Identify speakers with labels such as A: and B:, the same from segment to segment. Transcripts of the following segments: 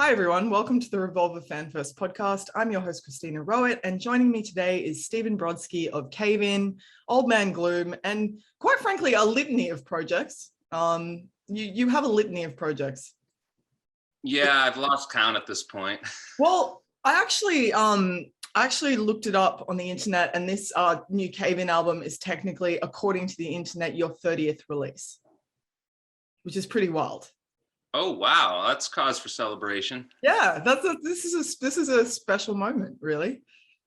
A: Hi, everyone. Welcome to the Revolver Fan First podcast. I'm your host, Christina Rowett, and joining me today is Stephen Brodsky of Cave-In, Old Man Gloom, and quite frankly, a litany of projects. You have a litany of projects.
B: Yeah, I've lost count at this point.
A: Well, I actually looked it up on the internet, and this new Cave-In album is technically, according to the internet, your 30th release, which is pretty wild.
B: Oh wow, that's cause for celebration.
A: Yeah, this is a special moment, really.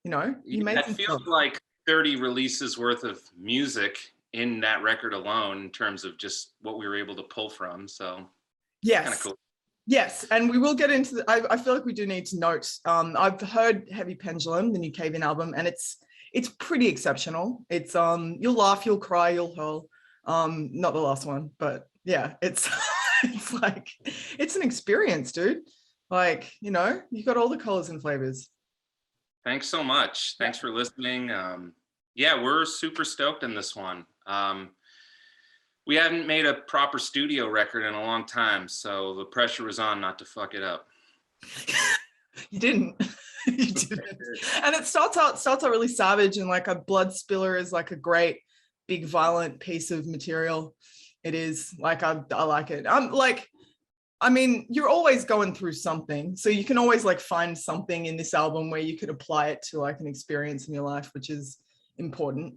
A: You know, you made
B: it feels like 30 releases worth of music in that record alone in terms of just what we were able to pull from. So
A: yes,
B: kind of cool.
A: Yes, and we will get into I feel like we do need to note. I've heard Heavy Pendulum, the new Cave-In album, and it's pretty exceptional. It's you'll laugh, you'll cry, you'll hurl. Not the last one, but yeah, it's it's like it's an experience, dude. Like, you know, you got all the colors and flavors.
B: Thanks so much. Thanks for listening. Yeah, we're super stoked in this one. We haven't made a proper studio record in a long time, so the pressure was on not to fuck it up.
A: You didn't. You didn't. And it starts out really savage, and like a blood spiller is like a great big violent piece of material. It is like I like it. I mean, you're always going through something, so you can always like find something in this album where you could apply it to like an experience in your life, which is important.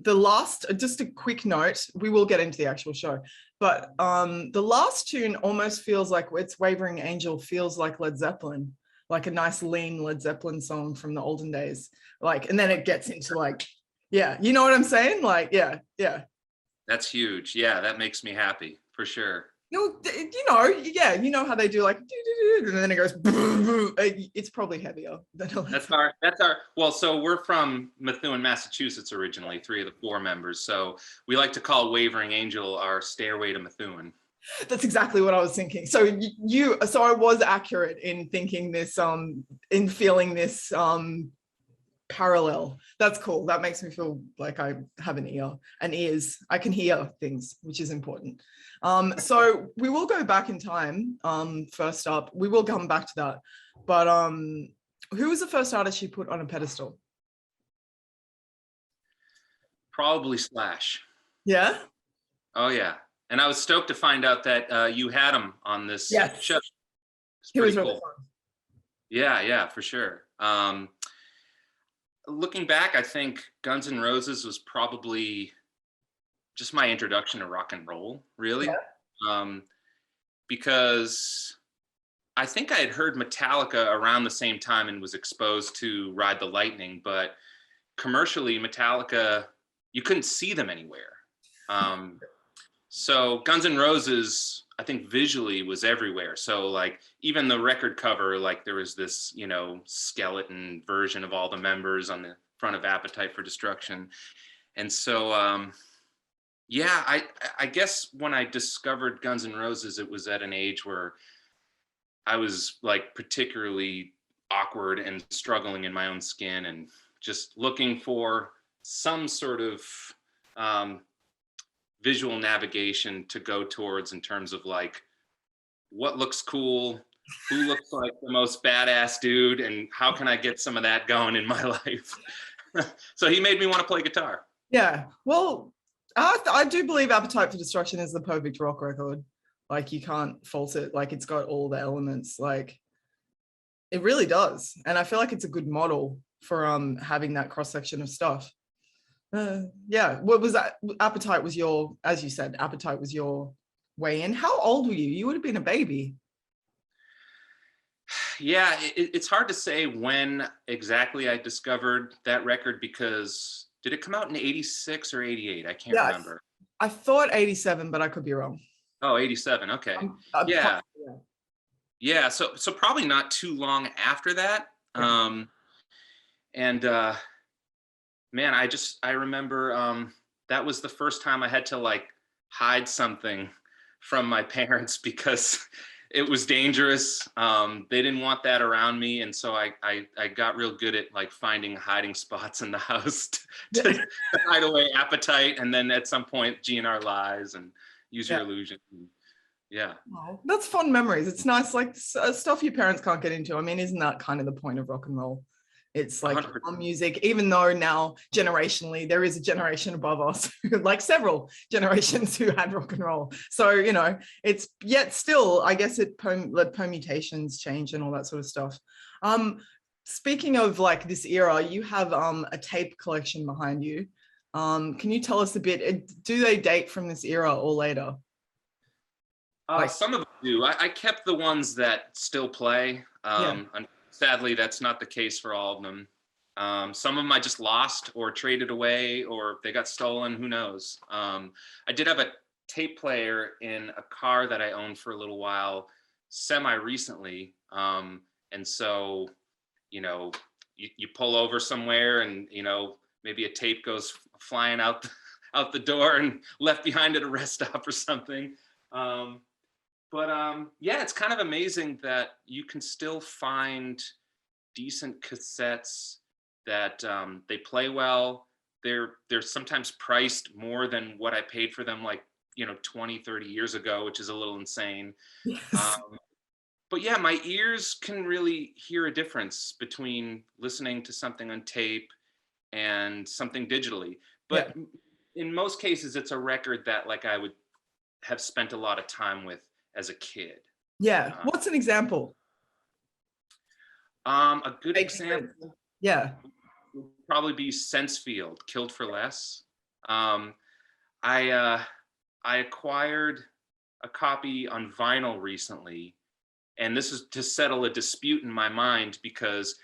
A: Just a quick note, we will get into the actual show, but the last tune almost feels like it's Wavering Angel, feels like Led Zeppelin, like a nice lean Led Zeppelin song from the olden days. Like, and then it gets into like, yeah, you know what I'm saying? Like, yeah.
B: That's huge. Yeah, that makes me happy for sure.
A: You know how they do like, and then it goes, it's probably heavier.
B: That's our, well, so we're from Methuen, Massachusetts originally, 3 of the 4 members. So we like to call Wavering Angel our stairway to Methuen.
A: That's exactly what I was thinking. So so I was accurate in thinking this, in feeling this, parallel. That's cool. That makes me feel like I have an ear and ears. I can hear things, which is important. So we will go back in time. First up, we will come back to that. But who was the first artist you put on a pedestal?
B: Probably Slash.
A: Yeah.
B: Oh yeah, and I was stoked to find out that you had him on this show.
A: He was really fun.
B: Yeah, for sure. Looking back, I think Guns N' Roses was probably just my introduction to rock and roll, really. Yeah. Because I think I had heard Metallica around the same time and was exposed to Ride the Lightning, but commercially, Metallica, you couldn't see them anywhere. So Guns N' Roses, I think visually was everywhere. So like even the record cover, like there was this, you know, skeleton version of all the members on the front of Appetite for Destruction. And so, yeah, I guess when I discovered Guns N' Roses, it was at an age where I was like particularly awkward and struggling in my own skin and just looking for some sort of visual navigation to go towards in terms of like what looks cool, who looks like the most badass dude, and how can I get some of that going in my life. So he made me want to play guitar.
A: Yeah, well, I do believe Appetite for Destruction is the perfect rock record. Like, you can't fault it. Like, it's got all the elements. Like, it really does. And I feel like it's a good model for having that cross section of stuff. Yeah, what was that? Appetite was your, as you said, Appetite was your way in. How old were you? You would have been a baby.
B: Yeah, it's hard to say when exactly I discovered that record, because did it come out in 86 or 88? I can't remember.
A: I thought 87, but I could be wrong.
B: Oh, 87. Okay. Yeah. So probably not too long after that. Yeah. Man, I remember that was the first time I had to like hide something from my parents because it was dangerous. They didn't want that around me. And so I got real good at like finding hiding spots in the house to hide away Appetite. And then at some point, G'N'R Lies and Use Your Illusion. Yeah.
A: Oh, that's fun memories. It's nice, like stuff your parents can't get into. I mean, isn't that kind of the point of rock and roll? It's like
B: 100%.
A: our music, even though now generationally there is a generation above us, like several generations who had rock and roll. So, you know, it's yet still, I guess the permutations change and all that sort of stuff. Speaking of like this era, you have a tape collection behind you. Can you tell us a bit, do they date from this era or later? Like,
B: Some of them do. I kept the ones that still play. And sadly, that's not the case for all of them. Some of them I just lost or traded away, or they got stolen. Who knows? I did have a tape player in a car that I owned for a little while, semi-recently. And so, you know, you pull over somewhere and, you know, maybe a tape goes flying out the door and left behind at a rest stop or something. Yeah, it's kind of amazing that you can still find decent cassettes that they play well. They're sometimes priced more than what I paid for them, like, you know, 20, 30 years ago, which is a little insane.
A: yes.
B: But yeah, my ears can really hear a difference between listening to something on tape and something digitally. But in most cases, it's a record that like I would have spent a lot of time with as a kid.
A: Yeah. What's an example?
B: A good example,
A: yeah,
B: would probably be Sensefield, Killed for Less. I acquired a copy on vinyl recently, and this is to settle a dispute in my mind because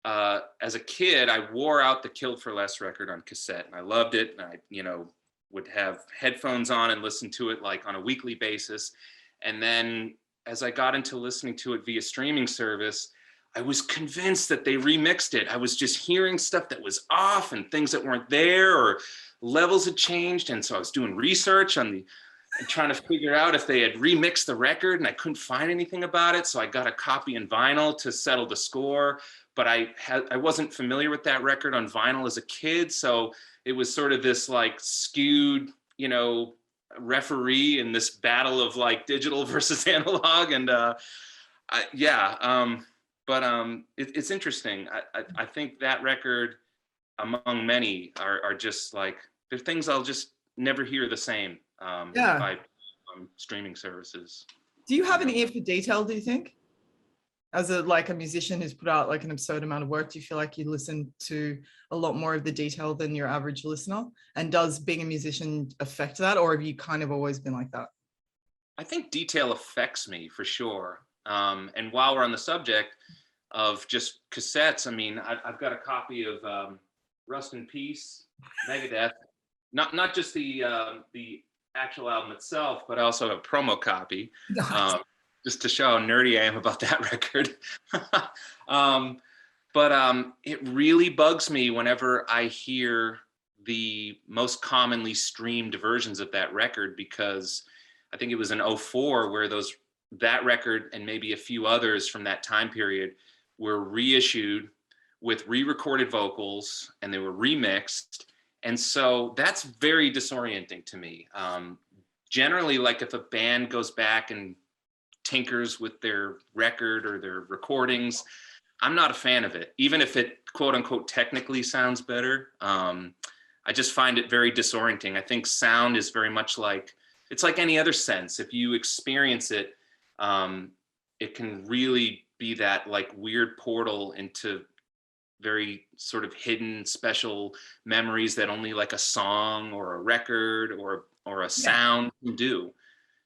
B: as a kid, I wore out the Killed for Less record on cassette, and I loved it. And I, you know, would have headphones on and listen to it like on a weekly basis. And then as I got into listening to it via streaming service, I was convinced that they remixed it. I was just hearing stuff that was off and things that weren't there, or levels had changed. And so I was doing research and trying to figure out if they had remixed the record, and I couldn't find anything about it. So I got a copy in vinyl to settle the score, but I wasn't familiar with that record on vinyl as a kid. So it was sort of this like skewed, you know, referee in this battle of like digital versus analog. And it's interesting. I think that record, among many, are just like, they're things I'll just never hear the same by streaming services.
A: Do you have an ear for detail, do you think? As a musician who's put out like an absurd amount of work, do you feel like you listen to a lot more of the detail than your average listener? And does being a musician affect that, or have you kind of always been like that?
B: I think detail affects me for sure. And while we're on the subject of just cassettes, I mean, I've got a copy of Rust in Peace, Megadeth, not just the actual album itself, but also a promo copy.
A: Nice.
B: Just to show how nerdy I am about that record. It really bugs me whenever I hear the most commonly streamed versions of that record, because I think it was in 2004 where that record and maybe a few others from that time period were reissued with re-recorded vocals, and they were remixed. And so that's very disorienting to me. Generally, like if a band goes back and tinkers with their record or their recordings, I'm not a fan of it, even if it quote unquote technically sounds better. I just find it very disorienting. I think sound is very much like, it's like any other sense. If you experience it, it can really be that like weird portal into very sort of hidden special memories that only like a song or a record or a sound can do.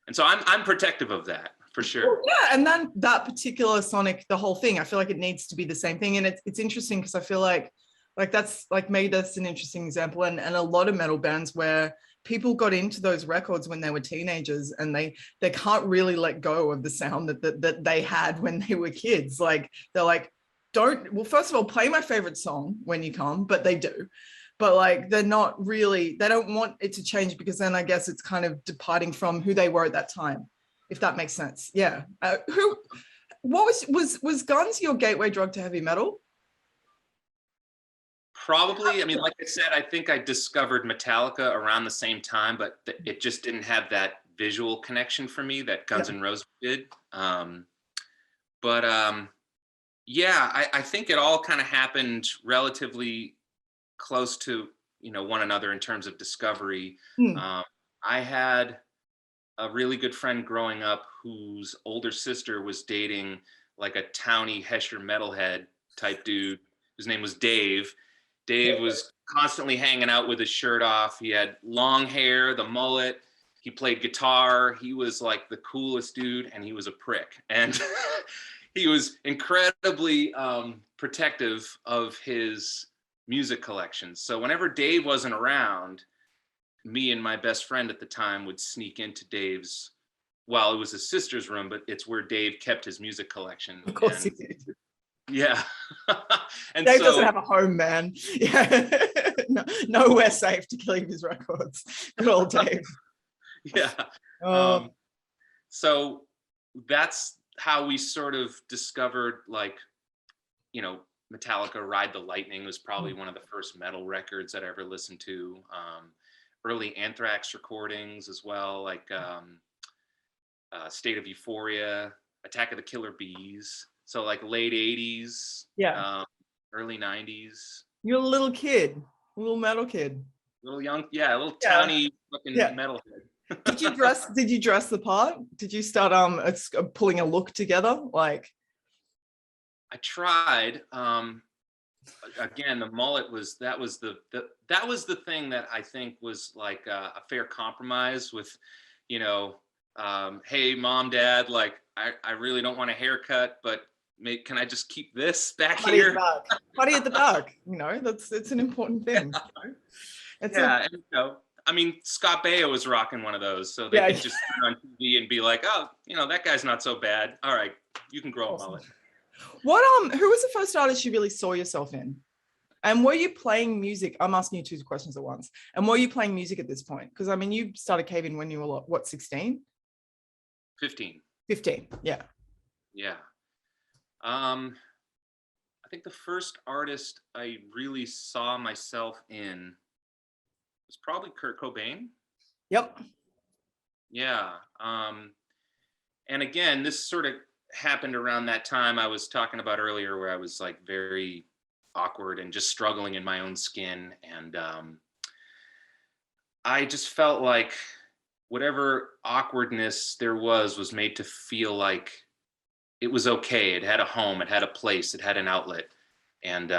B: And so I'm protective of that. For sure.
A: Well, yeah, and then that particular sonic, the whole thing, I feel like it needs to be the same thing. And it's interesting because I feel like that's like, maybe that's an interesting example. And a lot of metal bands where people got into those records when they were teenagers, and they can't really let go of the sound that they had when they were kids. Like they're like, first of all, play my favorite song when you come, but they do. But like, they're not really, they don't want it to change, because then I guess it's kind of departing from who they were at that time, if that makes sense. Yeah. What was Guns your gateway drug to heavy metal?
B: Probably. I mean, like I said, I think I discovered Metallica around the same time, but it just didn't have that visual connection for me that Guns
A: Yeah.
B: N' Roses did. But yeah, I think it all kind of happened relatively close to, you know, one another in terms of discovery.
A: Mm.
B: I had a really good friend growing up whose older sister was dating like a towny Hesher metalhead type dude whose name was Dave. Dave was constantly hanging out with his shirt off. He had long hair, the mullet. He played guitar. He was like the coolest dude, and he was a prick. And he was incredibly protective of his music collections. So whenever Dave wasn't around, me and my best friend at the time would sneak into Dave's, well, it was his sister's room, but it's where Dave kept his music collection.
A: Of course
B: And
A: he did.
B: yeah. And
A: Dave
B: so,
A: doesn't have a home, man. Yeah. No, nowhere safe to keep his records. Good old Dave.
B: yeah. So that's how we sort of discovered, like, you know, Metallica Ride the Lightning was probably one of the first metal records that I ever listened to. Early Anthrax recordings as well, like State of Euphoria, Attack of the Killer Bees. So like late 80s,
A: Yeah.
B: Early 90s.
A: You're a little kid, a little metal kid.
B: Little young, yeah, a little towny fucking metalhead.
A: Did you dress the part? Did you start pulling a look together? Like,
B: I tried. Again, the mullet was that was the thing that I think was like a fair compromise with, you know, hey mom, dad, like I really don't want a haircut, but can I just keep this back here?
A: Party at the back. You know, it's an important thing. You know?
B: And, you know, I mean, Scott Baio was rocking one of those, so they could just turn on TV and be like, oh, you know, that guy's not so bad. All right, you can grow a mullet.
A: Who was the first artist you really saw yourself in? And were you playing music? I'm asking you two questions at once. And were you playing music at this point? Because I mean, you started caving when you were what, 16?
B: 15.
A: 15, yeah.
B: Yeah. I think the first artist I really saw myself in was probably Kurt Cobain.
A: Yep.
B: Yeah. And again, this sort of happened around that time I was talking about earlier, where I was like very awkward and just struggling in my own skin. And I just felt like whatever awkwardness there was made to feel like it was okay. It had a home, it had a place, it had an outlet. And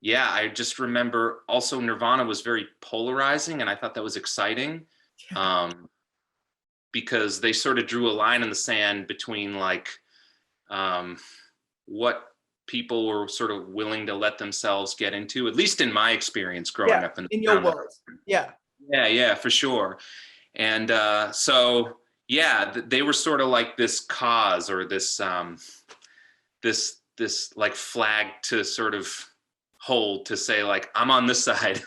B: yeah, I just remember also Nirvana was very polarizing, and I thought that was exciting. Because they sort of drew a line in the sand between like what people were sort of willing to let themselves get into, at least in my experience growing up in
A: your world. Yeah,
B: for sure. And so yeah, they were sort of like this cause, or this this like flag to sort of hold, to say like, I'm on this side.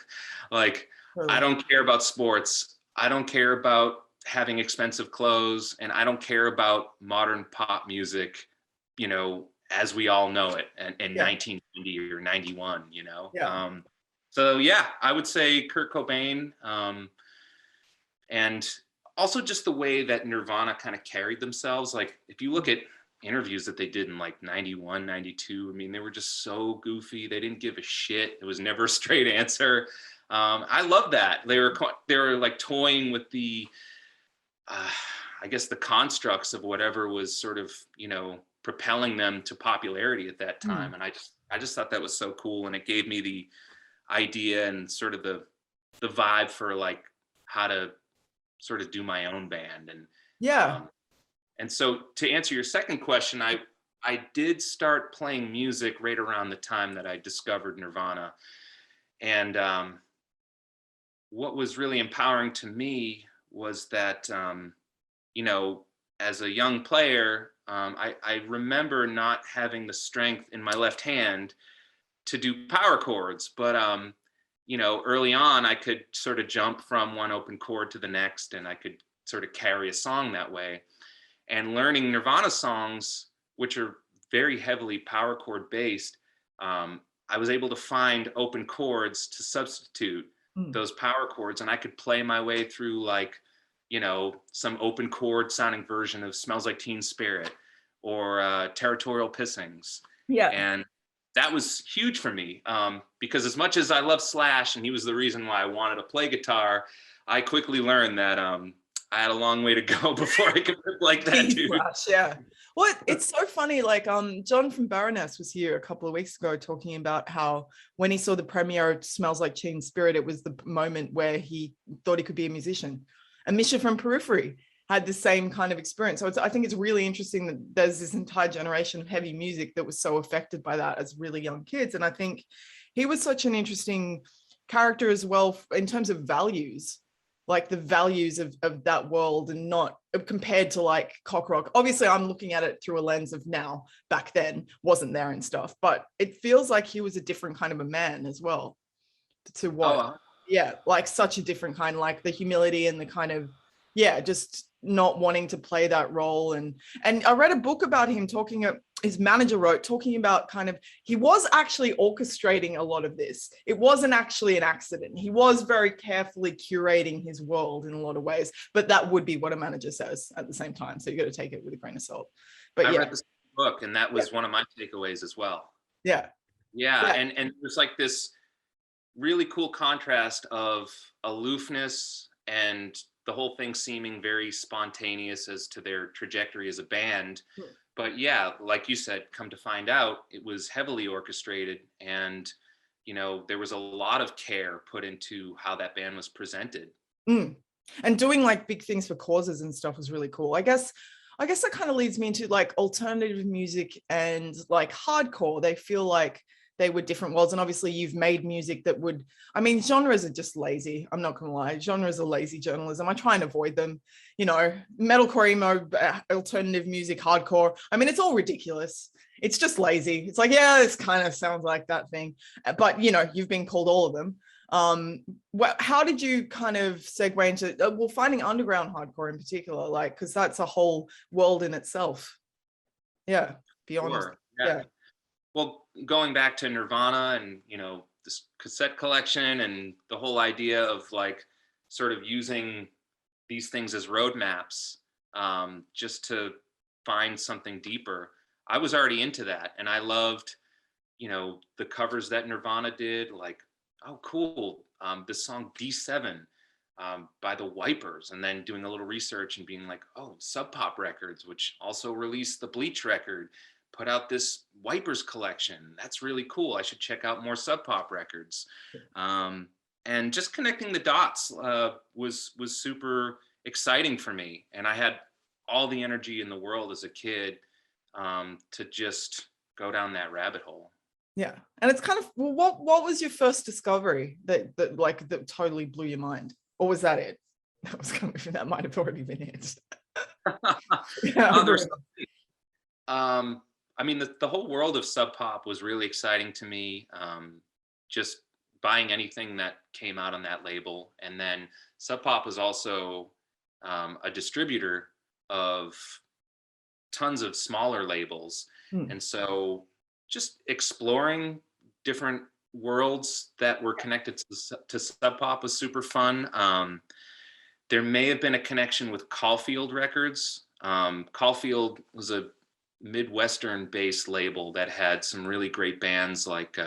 B: Like, I don't care about sports, I don't care about having expensive clothes, and I don't care about modern pop music, you know, as we all know it in 1990 or 91, you know. So yeah, I would say Kurt Cobain, and also just the way that Nirvana kind of carried themselves. Like, if you look at interviews that they did in like 91, 92, I mean, they were just so goofy. They didn't give a shit. It was never a straight answer. I love that. They were like toying with the, I guess, the constructs of whatever was sort of, you know, propelling them to popularity at that time. And I just thought that was so cool. And it gave me the idea and sort of the vibe for like how to sort of do my own band. And and so to answer your second question, I did start playing music right around the time that I discovered Nirvana. And what was really empowering to me was that, you know, as a young player, I remember not having the strength in my left hand to do power chords, but you know, early on I could sort of jump from one open chord to the next, and I could sort of carry a song that way. And learning Nirvana songs, which are very heavily power chord based, I was able to find open chords to substitute those power chords, and I could play my way through like, you know, some open chord sounding version of Smells Like Teen Spirit or Territorial Pissings.
A: Yeah.
B: And that was huge for me, because as much as I love Slash and he was the reason why I wanted to play guitar, I quickly learned that I had a long way to go before I could rip like that, dude.
A: Slash, yeah. Well, it's so funny. Like, John from Baroness was here a couple of weeks ago talking about how when he saw the premiere of Smells Like Teen Spirit, it was the moment where he thought he could be a musician. And Misha from Periphery had the same kind of experience. So I think it's really interesting that there's this entire generation of heavy music that was so affected by that as really young kids. And I think he was such an interesting character as well in terms of values, like the values of that world, and not compared to like cock rock. Obviously I'm looking at it through a lens of now, back then wasn't there and stuff, but it feels like he was a different kind of a man as well to what, yeah, like such a different kind, like the humility and the kind of, yeah, just not wanting to play that role. And I read a book about him his manager wrote, talking about kind of, he was actually orchestrating a lot of this. It wasn't actually an accident. He was very carefully curating his world in a lot of ways, but that would be what a manager says at the same time. So you got to take it with a grain of salt. But
B: I read this book and that was one of my takeaways as well.
A: Yeah.
B: And there's like this really cool contrast of aloofness and the whole thing seeming very spontaneous as to their trajectory as a band. But yeah, like you said, come to find out, it was heavily orchestrated, and you know, there was a lot of care put into how that band was presented.
A: And doing like big things for causes and stuff was really cool. I guess that kind of leads me into like alternative music and like hardcore. They feel like they were different worlds. And obviously you've made music that would, I mean, genres are just lazy. I'm not gonna lie. Genres are lazy journalism. I try and avoid them, you know, metalcore, emo, alternative music, hardcore. I mean, it's all ridiculous. It's just lazy. It's like, yeah, this kind of sounds like that thing. But, you know, you've been called all of them. How did you kind of segue into, finding underground hardcore in particular, like, because that's a whole world in itself. Yeah, beyond.
B: Sure. Yeah. Well, going back to Nirvana and, you know, this cassette collection and the whole idea of like sort of using these things as roadmaps, just to find something deeper. I was already into that, and I loved, you know, the covers that Nirvana did, like, oh, cool, this song D7 by the Wipers, and then doing a little research and being like, oh, Sub Pop Records, which also released the Bleach record, put out this Wipers collection. That's really cool. I should check out more Sub Pop records. And just connecting the dots was super exciting for me. And I had all the energy in the world as a kid to just go down that rabbit hole.
A: Yeah. And it's kind of, well, what was your first discovery that totally blew your mind? Or was that it? That might have already been it.
B: I mean, the whole world of Sub Pop was really exciting to me. Just buying anything that came out on that label. And then Sub Pop was also a distributor of tons of smaller labels. And so just exploring different worlds that were connected to Sub Pop was super fun. There may have been a connection with Caulfield Records. Caulfield was a Midwestern based label that had some really great bands like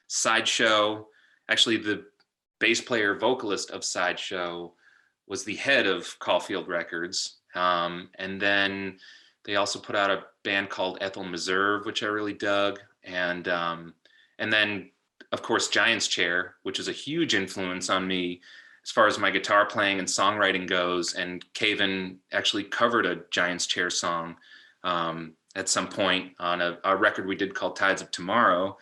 B: Sideshow. Actually, the bass player vocalist of Sideshow was the head of Caulfield Records. And then they also put out a band called Ethel Meserve, which I really dug. And then, of course, Giant's Chair, which is a huge influence on me as far as my guitar playing and songwriting goes. And Caven actually covered a Giant's Chair song at some point on a record we did called Tides of Tomorrow.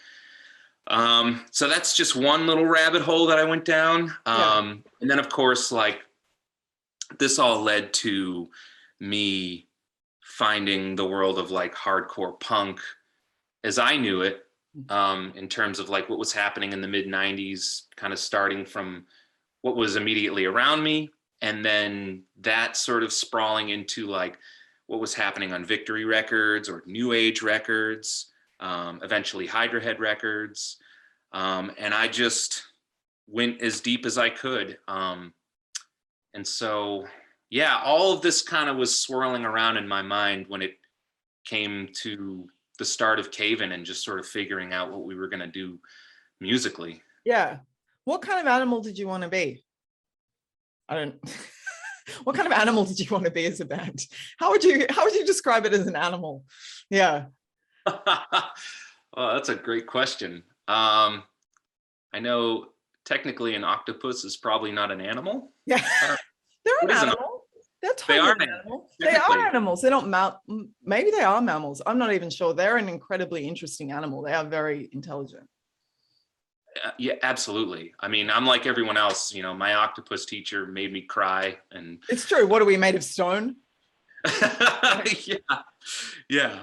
B: So that's just one little rabbit hole that I went down. And then, of course, like, this all led to me finding the world of like hardcore punk as I knew it, in terms of like what was happening in the mid 90s, kind of starting from what was immediately around me, and then that sort of sprawling into like what was happening on Victory Records or New Age Records, eventually Hydra Head Records. And I just went as deep as I could. And so yeah, all of this kind of was swirling around in my mind when it came to the start of Cave-In and just sort of figuring out what we were going to do musically.
A: Yeah. What kind of animal did you want to be? I don't. What kind of animal did you want to be as a band? How would you describe it as an animal? Yeah.
B: Well, that's a great question. I know technically an octopus is probably not an animal.
A: Yeah. They're an animal. They're totally an animal. They are animals. They're not maybe they are mammals. I'm not even sure. They're an incredibly interesting animal. They are very intelligent.
B: Yeah, absolutely. I mean, I'm like everyone else, you know, my octopus teacher made me cry, and
A: it's true. What are we made of, stone?
B: Yeah.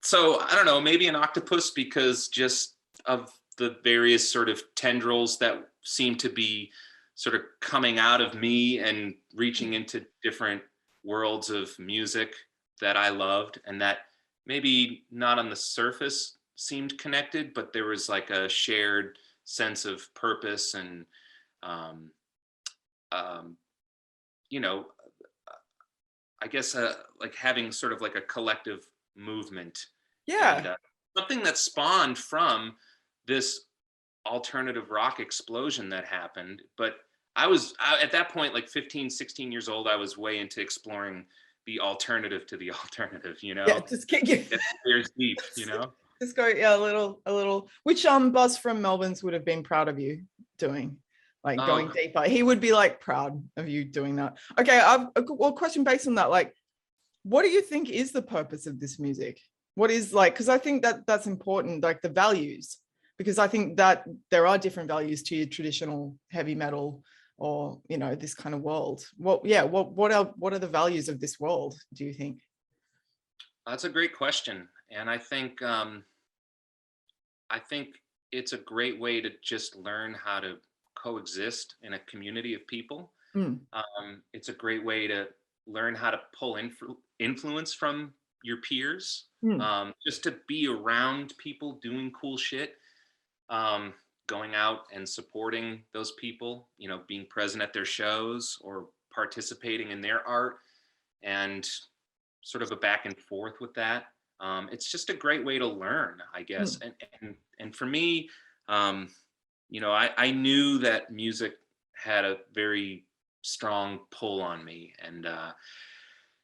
B: So I don't know, maybe an octopus because just of the various sort of tendrils that seem to be sort of coming out of me and reaching into different worlds of music that I loved, and that maybe not on the surface seemed connected, but there was like a shared sense of purpose and, you know, I guess like having sort of like a collective movement.
A: Yeah.
B: And, something that spawned from this alternative rock explosion that happened. But I at that point, like 15, 16 years old, I was way into exploring the alternative to the alternative, you know?
A: Yeah, just get
B: deep, you know?
A: Just go, yeah, a little. Which Buzz from Melbourne's would have been proud of you doing, like going deeper. He would be like proud of you doing that. Okay, I've a question based on that. Like, what do you think is the purpose of this music? What is like? Because I think that's important, like the values. Because I think that there are different values to your traditional heavy metal, or you know, this kind of world. What are the values of this world, do you think?
B: That's a great question, and I think it's a great way to just learn how to coexist in a community of people. It's a great way to learn how to pull influence from your peers, just to be around people doing cool shit, going out and supporting those people, you know, being present at their shows or participating in their art, and sort of a back and forth with that. It's just a great way to learn, I guess. And for me, you know, I knew that music had a very strong pull on me. And,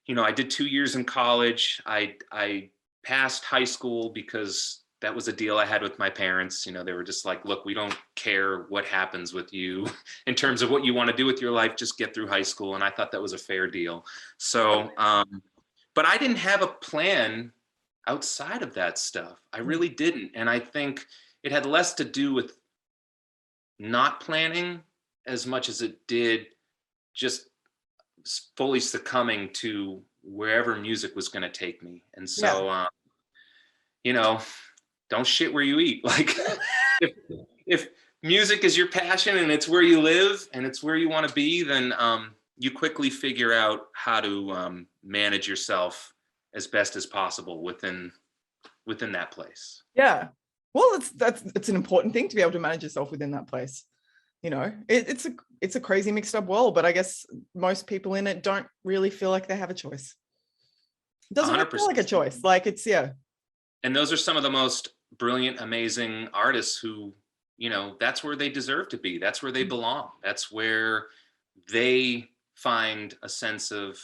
B: you know, I did 2 years in college. I passed high school because that was a deal I had with my parents. You know, they were just like, look, we don't care what happens with you in terms of what you want to do with your life, just get through high school. And I thought that was a fair deal. So, but I didn't have a plan outside of that stuff. I really didn't. And I think it had less to do with not planning as much as it did just fully succumbing to wherever music was going to take me. And so, you know, don't shit where you eat. Like if music is your passion and it's where you live and it's where you want to be, then you quickly figure out how to manage yourself as best as possible within that place.
A: Yeah. Well, it's an important thing to be able to manage yourself within that place. You know, it's a crazy mixed up world, but I guess most people in it don't really feel like they have a choice. It doesn't really feel like a choice. Like it's, yeah.
B: And those are some of the most brilliant, amazing artists who, you know, that's where they deserve to be. That's where they belong. That's where they find a sense of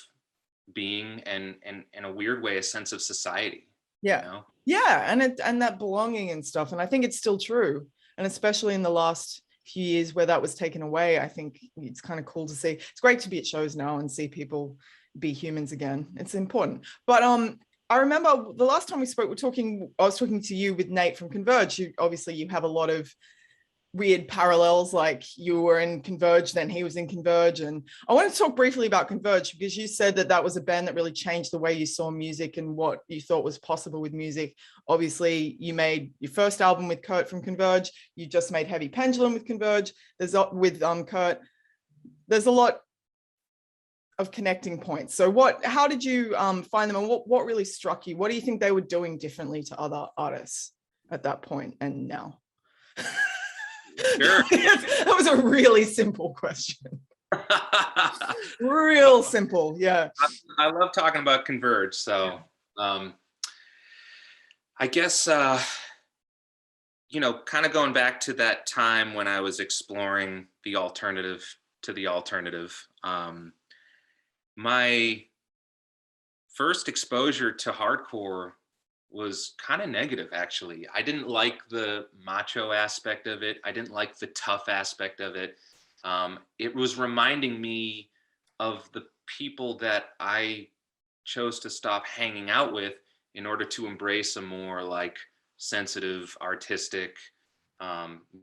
B: being and in a weird way, a sense of society.
A: Yeah.
B: You know? Yeah.
A: And that belonging and stuff. And I think it's still true. And especially in the last few years where that was taken away, I think it's kind of cool to see. It's great to be at shows now and see people be humans again. It's important. But I remember the last time we spoke, I was talking to you with Nate from Converge. Obviously you have a lot of weird parallels, like you were in Converge, then he was in Converge. And I want to talk briefly about Converge because you said that was a band that really changed the way you saw music and what you thought was possible with music. Obviously, you made your first album with Kurt from Converge. You just made Heavy Pendulum with Converge. With Kurt. There's a lot of connecting points. So how did you find them, and what really struck you? What do you think they were doing differently to other artists at that point and now?
B: Sure.
A: That was a really simple question. Real simple. Yeah.
B: I love talking about Converge. So I guess, kind of going back to that time when I was exploring the alternative to the alternative, my first exposure to hardcore was kind of negative, actually. I didn't like the macho aspect of it. I didn't like the tough aspect of it. It was reminding me of the people that I chose to stop hanging out with in order to embrace a more like sensitive, artistic,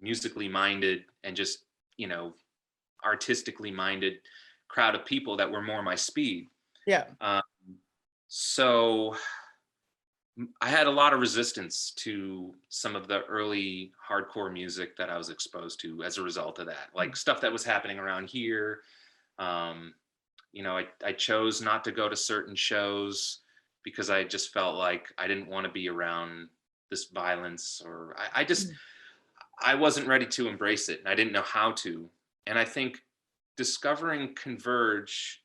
B: musically minded, and just, artistically minded crowd of people that were more my speed.
A: Yeah.
B: So I had a lot of resistance to some of the early hardcore music that I was exposed to as a result of that, like stuff that was happening around here. I chose not to go to certain shows because I just felt like I didn't want to be around this violence, or I wasn't ready to embrace it, and I didn't know how to. And I think discovering Converge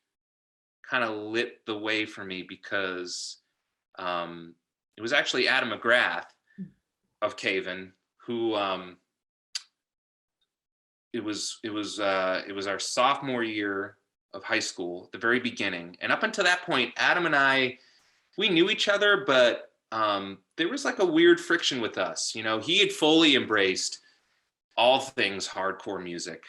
B: kind of lit the way for me, because it was actually Adam McGrath of Caven who it was our sophomore year of high school, at the very beginning. And up until that point, Adam and I, we knew each other, but there was like a weird friction with us. He had fully embraced all things hardcore music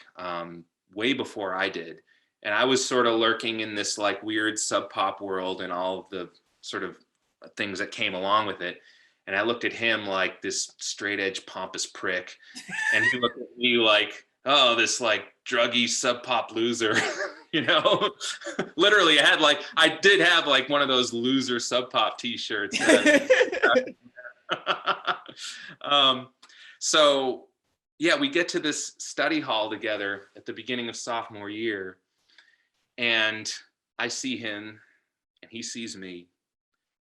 B: way before I did. And I was sort of lurking in this like weird sub pop world and all of the sort of things that came along with it. And I looked at him like this straight edge pompous prick. And he looked at me like, oh, this like druggy sub pop loser, Literally I did have like one of those loser sub pop t-shirts. So yeah, we get to this study hall together at the beginning of sophomore year, and I see him and he sees me,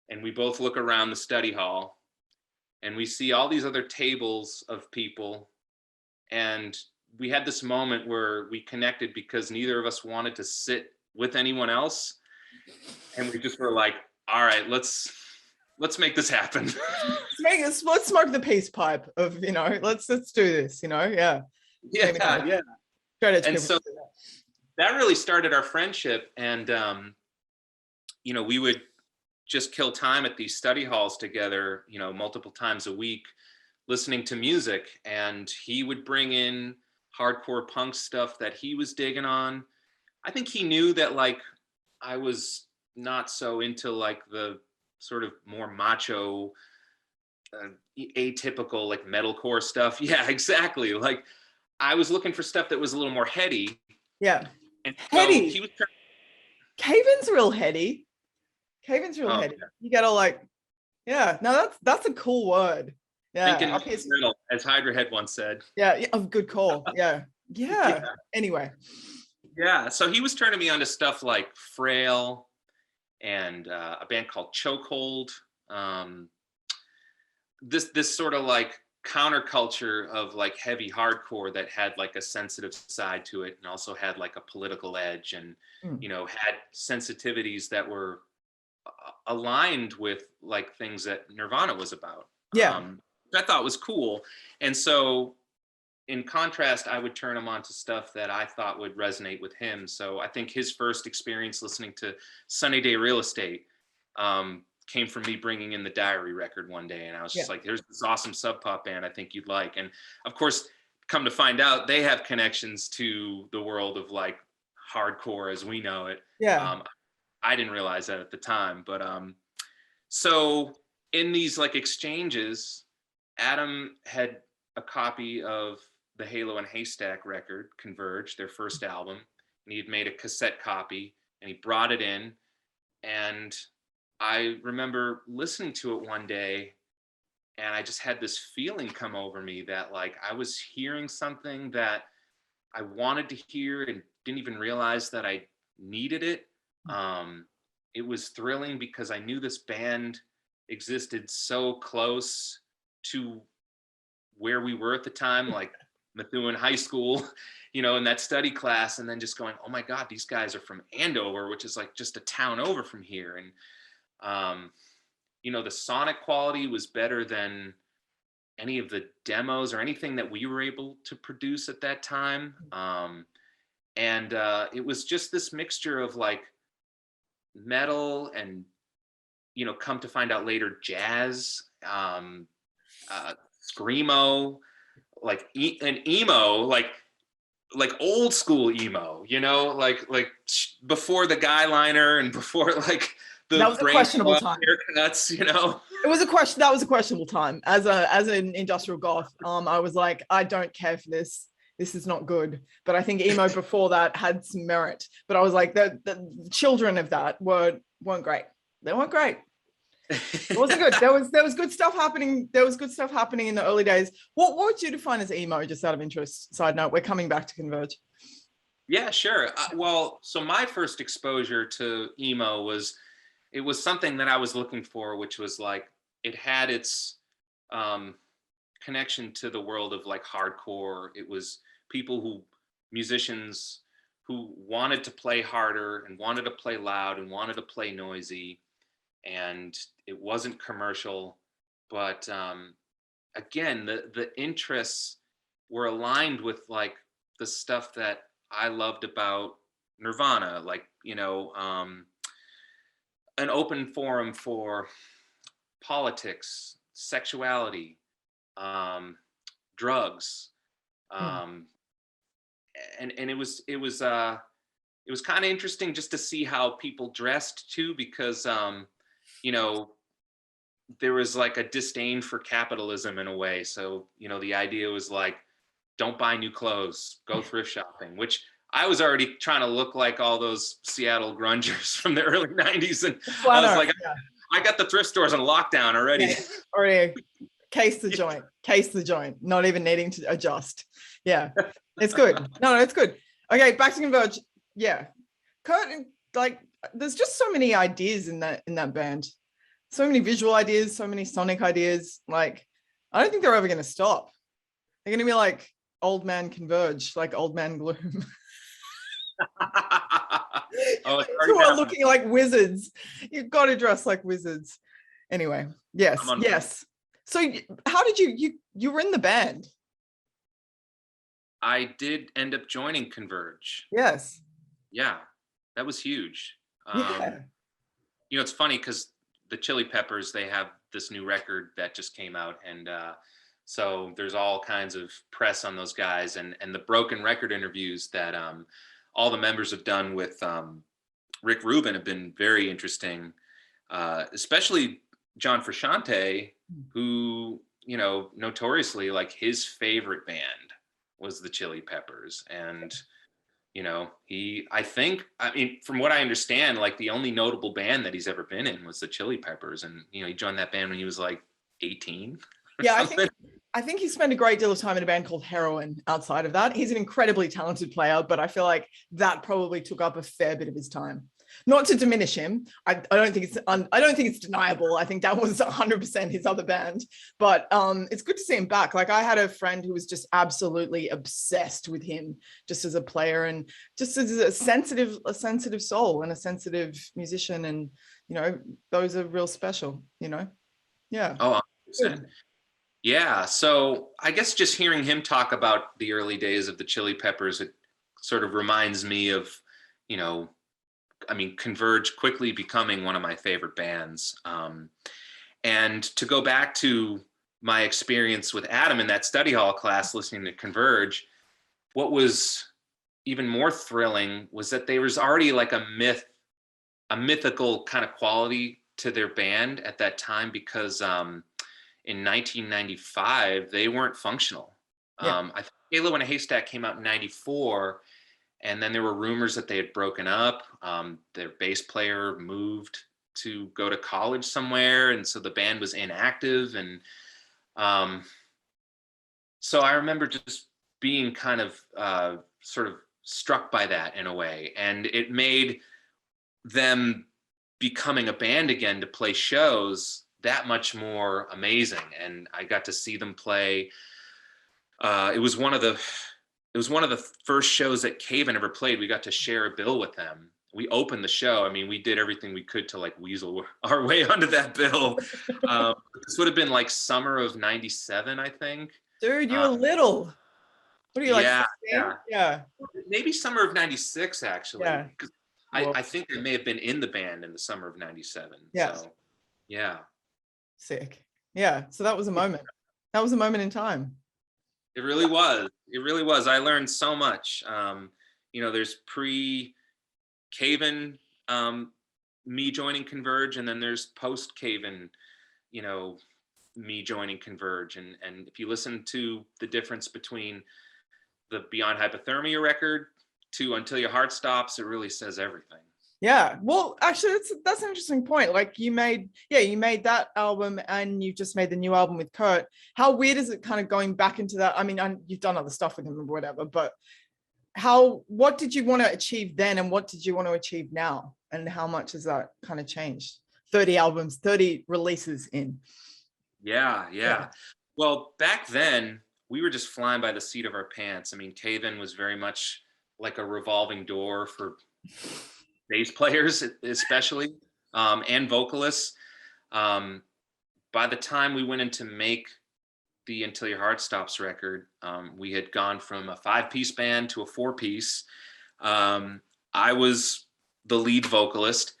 B: and we both look around the study hall and we see all these other tables of people. And we had this moment where we connected because neither of us wanted to sit with anyone else. And we just were like, all right, let's make this happen.
A: Let's smoke the peace pipe of, let's do this, yeah.
B: Yeah. And so that really started our friendship. And, we would just kill time at these study halls together, multiple times a week, listening to music. And he would bring in hardcore punk stuff that he was digging on. I think he knew that like I was not so into like the sort of more macho, atypical like metalcore stuff. Yeah, exactly. Like I was looking for stuff that was a little more heady.
A: Yeah.
B: And
A: heady.
B: So he was
A: Caven's real heady. Caven's real heady. Yeah. You gotta like, yeah. No, that's a cool word. Yeah.
B: Thinking as Hydra Head once said.
A: Yeah. Oh, good call. Yeah. Anyway. Yeah.
B: So he was turning me on to stuff like Frail and a band called Chokehold. This sort of like counterculture of like heavy hardcore that had like a sensitive side to it, and also had like a political edge, and had sensitivities that were aligned with like things that Nirvana was about. I thought was cool. And so in contrast, I would turn him on to stuff that I thought would resonate with him. So I think his first experience listening to Sunny Day Real Estate came from me bringing in the Diary record one day. And I was just like, there's this awesome sub pop band I think you'd like. And of course, come to find out, they have connections to the world of like hardcore as we know it. I didn't realize that at the time, but so in these like exchanges, Adam had a copy of the Halo and Haystack record, Converge, their first album, and he had made a cassette copy, and he brought it in. And I remember listening to it one day, and I just had this feeling come over me that like I was hearing something that I wanted to hear and didn't even realize that I needed it. It was thrilling because I knew this band existed so close to where we were at the time, like Methuen High School, in that study class, and then just going, oh my God, these guys are from Andover, which is like just a town over from here. And, the sonic quality was better than any of the demos or anything that we were able to produce at that time. And it was just this mixture of like metal and, come to find out later, jazz, screamo, like and emo, like old school emo, like before the guy liner and before like the
A: that was a questionable time.
B: Haircuts,
A: It was a question. That was a questionable time. As an industrial goth, I was like, I don't care for this. This is not good. But I think emo before that had some merit. But I was like, the children of that weren't great. They weren't great. It wasn't good. There was good stuff happening. There was good stuff happening in the early days. What would you define as emo? Just out of interest. Side note, we're coming back to Converge.
B: Yeah, sure. Well, so my first exposure to emo was something that I was looking for, which was like it had its connection to the world of like hardcore. It was musicians who wanted to play harder and wanted to play loud and wanted to play noisy. And it wasn't commercial, but again, the interests were aligned with like the stuff that I loved about Nirvana, like, an open forum for politics, sexuality, drugs, and it was kind of interesting just to see how people dressed too, because there was like a disdain for capitalism in a way. So the idea was like, don't buy new clothes, go thrift shopping, which I was already trying to look like all those Seattle grungers from the early 90s. And I was like, I got the thrift stores on lockdown already.
A: Yeah, already case the joint, not even needing to adjust. Yeah, it's good. No, it's good. Okay, back to Converge. Yeah. Kurt, like, there's just so many ideas in that band. So many visual ideas, so many sonic ideas. Like, I don't think they're ever going to stop. They're going to be like Old Man Converge, like Old Man Gloom. Who are looking like wizards. You've got to dress like wizards. Anyway, yes. So how did you were in the band?
B: I did end up joining Converge.
A: Yes.
B: Yeah, that was huge.
A: Yeah.
B: It's funny because the Chili Peppers, they have this new record that just came out, and so there's all kinds of press on those guys, and the Broken Record interviews that all the members have done with Rick Rubin have been very interesting, especially John Frusciante, who, notoriously, like, his favorite band was the Chili Peppers. And, from what I understand, like, the only notable band that he's ever been in was the Chili Peppers. And, he joined that band when he was like 18.
A: Yeah, I think he spent a great deal of time in a band called Heroin outside of that. He's an incredibly talented player, but I feel like that probably took up a fair bit of his time. Not to diminish him. I don't think it's deniable. I think that was 100% his other band, but it's good to see him back. Like, I had a friend who was just absolutely obsessed with him just as a player and just as a sensitive soul and a sensitive musician. And, those are real special, Yeah.
B: Oh, 100%. Yeah. So I guess just hearing him talk about the early days of the Chili Peppers, it sort of reminds me of, Converge quickly becoming one of my favorite bands. And to go back to my experience with Adam in that study hall class listening to Converge, what was even more thrilling was that there was already like a mythical kind of quality to their band at that time, because in 1995, they weren't functional. Yeah. I think Halo in a Haystack came out in 94, and then there were rumors that they had broken up. Their bass player moved to go to college somewhere, and so the band was inactive. And so I remember just being kind of sort of struck by that in a way, and it made them becoming a band again to play shows that much more amazing. And I got to see them play it was one of the first shows that Caven ever played. We got to share a bill with them. We opened the show. I mean, we did everything we could to like weasel our way onto that bill. This would have been like summer of '97, I think.
A: Dude, you were little. What are you, like,
B: Yeah,
A: 16? Yeah.
B: maybe summer of '96 actually.
A: Yeah.
B: Because I think I may have been in the band in the summer of '97.
A: Yes.
B: So, yeah.
A: Sick. Yeah. So that was a moment. That was a moment in time.
B: It really was. It really was. I learned so much. There's pre-Caven, me joining Converge, and then there's post-Caven, me joining Converge. And if you listen to the difference between the Beyond Hypothermia record to Until Your Heart Stops, it really says everything.
A: Yeah. Well, actually, that's an interesting point. Like you made that album and you just made the new album with Kurt. How weird is it kind of going back into that? I mean, you've done other stuff with him or whatever, but what did you want to achieve then and what did you want to achieve now? And how much has that kind of changed? 30 albums, 30 releases in.
B: Yeah. Well, back then we were just flying by the seat of our pants. I mean, Caven was very much like a revolving door for bass players, especially, and vocalists. By the time we went in to make the Until Your Heart Stops record, we had gone from a 5-piece band to a 4-piece. I was the lead vocalist.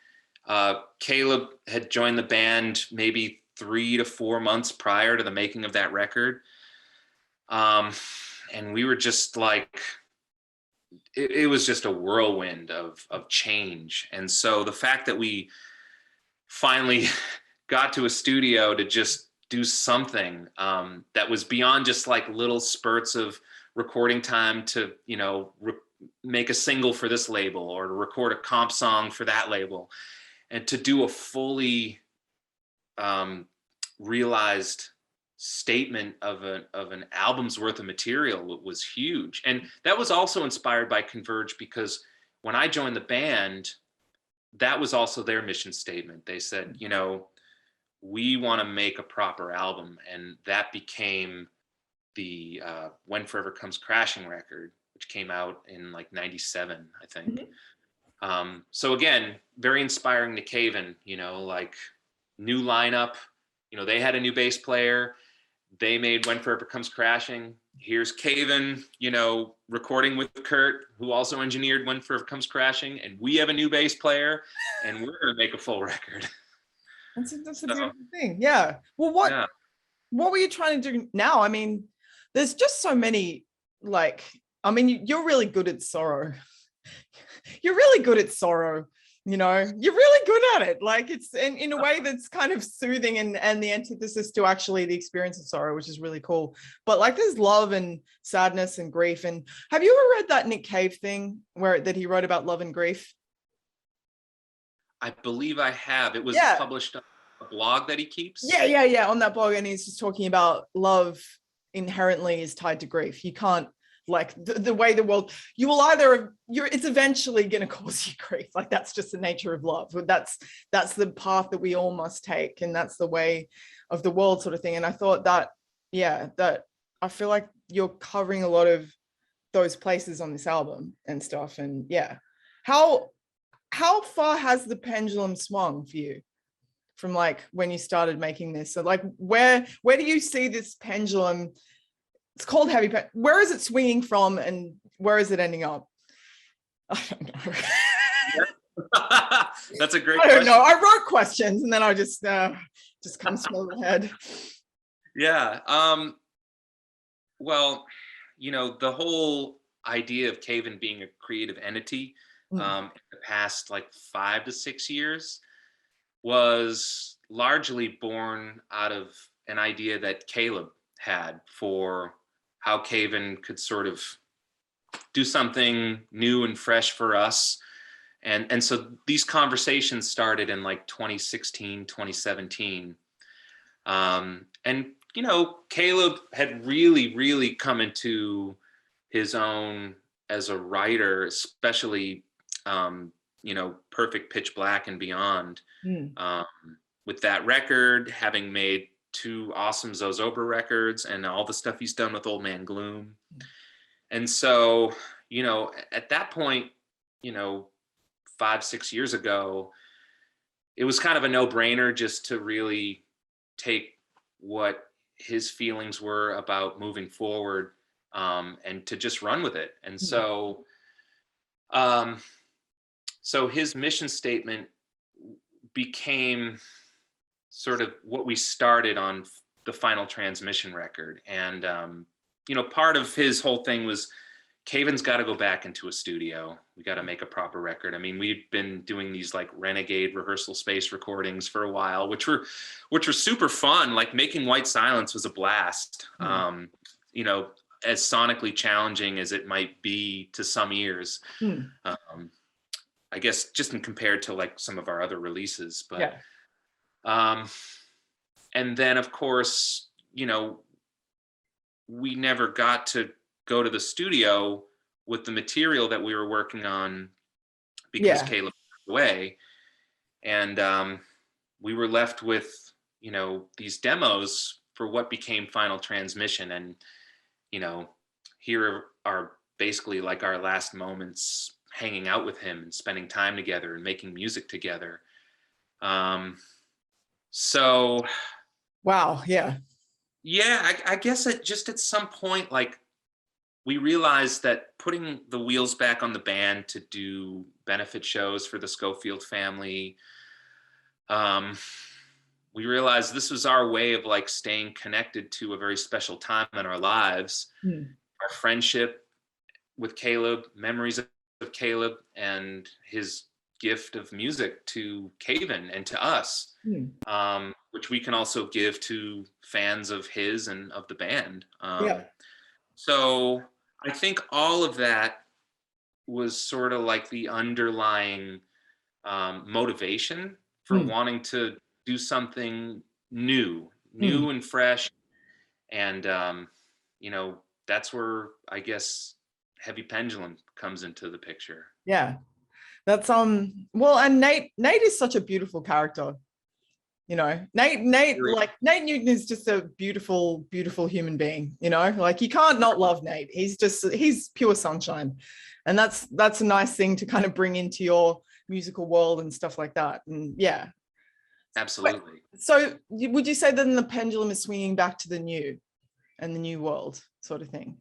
B: Caleb had joined the band maybe 3 to 4 months prior to the making of that record. And we were just like, it was just a whirlwind of change. And so the fact that we finally got to a studio to just do something that was beyond just like little spurts of recording time to, make a single for this label or to record a comp song for that label, and to do a fully realized statement of an album's worth of material was huge. And that was also inspired by Converge, because when I joined the band, that was also their mission statement. They said, we want to make a proper album. And that became the When Forever Comes Crashing record, which came out in like 97, I think. Mm-hmm. So again, very inspiring to Caven, like new lineup. They had a new bass player. They made When Forever Comes Crashing. Here's Caven, recording with Kurt, who also engineered When Forever Comes Crashing. And we have a new bass player, and we're going to make a full record.
A: That's a beautiful thing. Yeah. Well, what were you trying to do now? I mean, there's just so many, you're really good at sorrow. You're really good at sorrow. You're really good at it. Like it's in a way that's kind of soothing and the antithesis to actually the experience of sorrow, which is really cool. But like there's love and sadness and grief. And have you ever read that Nick Cave thing that he wrote about love and grief?
B: I believe I have. It was published on a blog that he keeps.
A: Yeah. On that blog. And he's just talking about love inherently is tied to grief. You can't, like the way the world, you will it's eventually going to cause you grief. Like that's just the nature of love. That's the path that we all must take. And that's the way of the world sort of thing. And I thought that I feel like you're covering a lot of those places on this album and stuff. And how far has the pendulum swung for you from like when you started making this? So like where do you see this pendulum? It's called Heavy Pendulum. Where is it swinging from and where is it ending up? I don't know.
B: That's a great
A: question. I don't know. I wrote questions and then I just comes to my head.
B: Yeah. Well, the whole idea of Caven being a creative entity in the past like 5 to 6 years was largely born out of an idea that Caleb had for how Caven could sort of do something new and fresh for us. And so these conversations started in like 2016, 2017. And, Caleb had really, really come into his own as a writer, especially, Perfect Pitch Black and Beyond. With that record, having made to awesome Zozobra records and all the stuff he's done with Old Man Gloom. And so, you know, at that point, you know, 5-6 years ago, it was kind of a no-brainer just to really take what his feelings were about moving forward, and to just run with it. And so, so his mission statement became sort of what we started on the Final Transmission record. And, you know, part of his whole thing was Caven's got to go back into a studio. We got to make a proper record. I mean, we've been doing these like renegade rehearsal space recordings for a while, which were super fun. Like making White Silence was a blast. You know, as sonically challenging as it might be to some ears. I guess just in compared to like some of our other releases, but and then of course, you know, we never got to go to the studio with the material that we were working on because Caleb passed away. And we were left with, you know, these demos for what became Final Transmission. And, you know, here are basically like our last moments hanging out with him and spending time together and making music together. So.
A: Wow. Yeah.
B: Yeah, I guess just at some point, like, we realized that putting the wheels back on the band to do benefit shows for the Schofield family, we realized this was our way of like staying connected to a very special time in our lives, our friendship with Caleb, memories of Caleb, and his gift of music to Caven and to us, which we can also give to fans of his and of the band. So I think all of that was sort of like the underlying motivation for wanting to do something new and fresh. And, you know, that's where I guess Heavy Pendulum comes into the picture.
A: Yeah. That's well, and Nate is such a beautiful character. You know, Nate Newton is just a beautiful, beautiful human being, you know, like you can't not love Nate. He's pure sunshine. And that's a nice thing to kind of bring into your musical world and stuff like that. And yeah.
B: Absolutely.
A: So would you say then the pendulum is swinging back to the new and the new world sort of thing?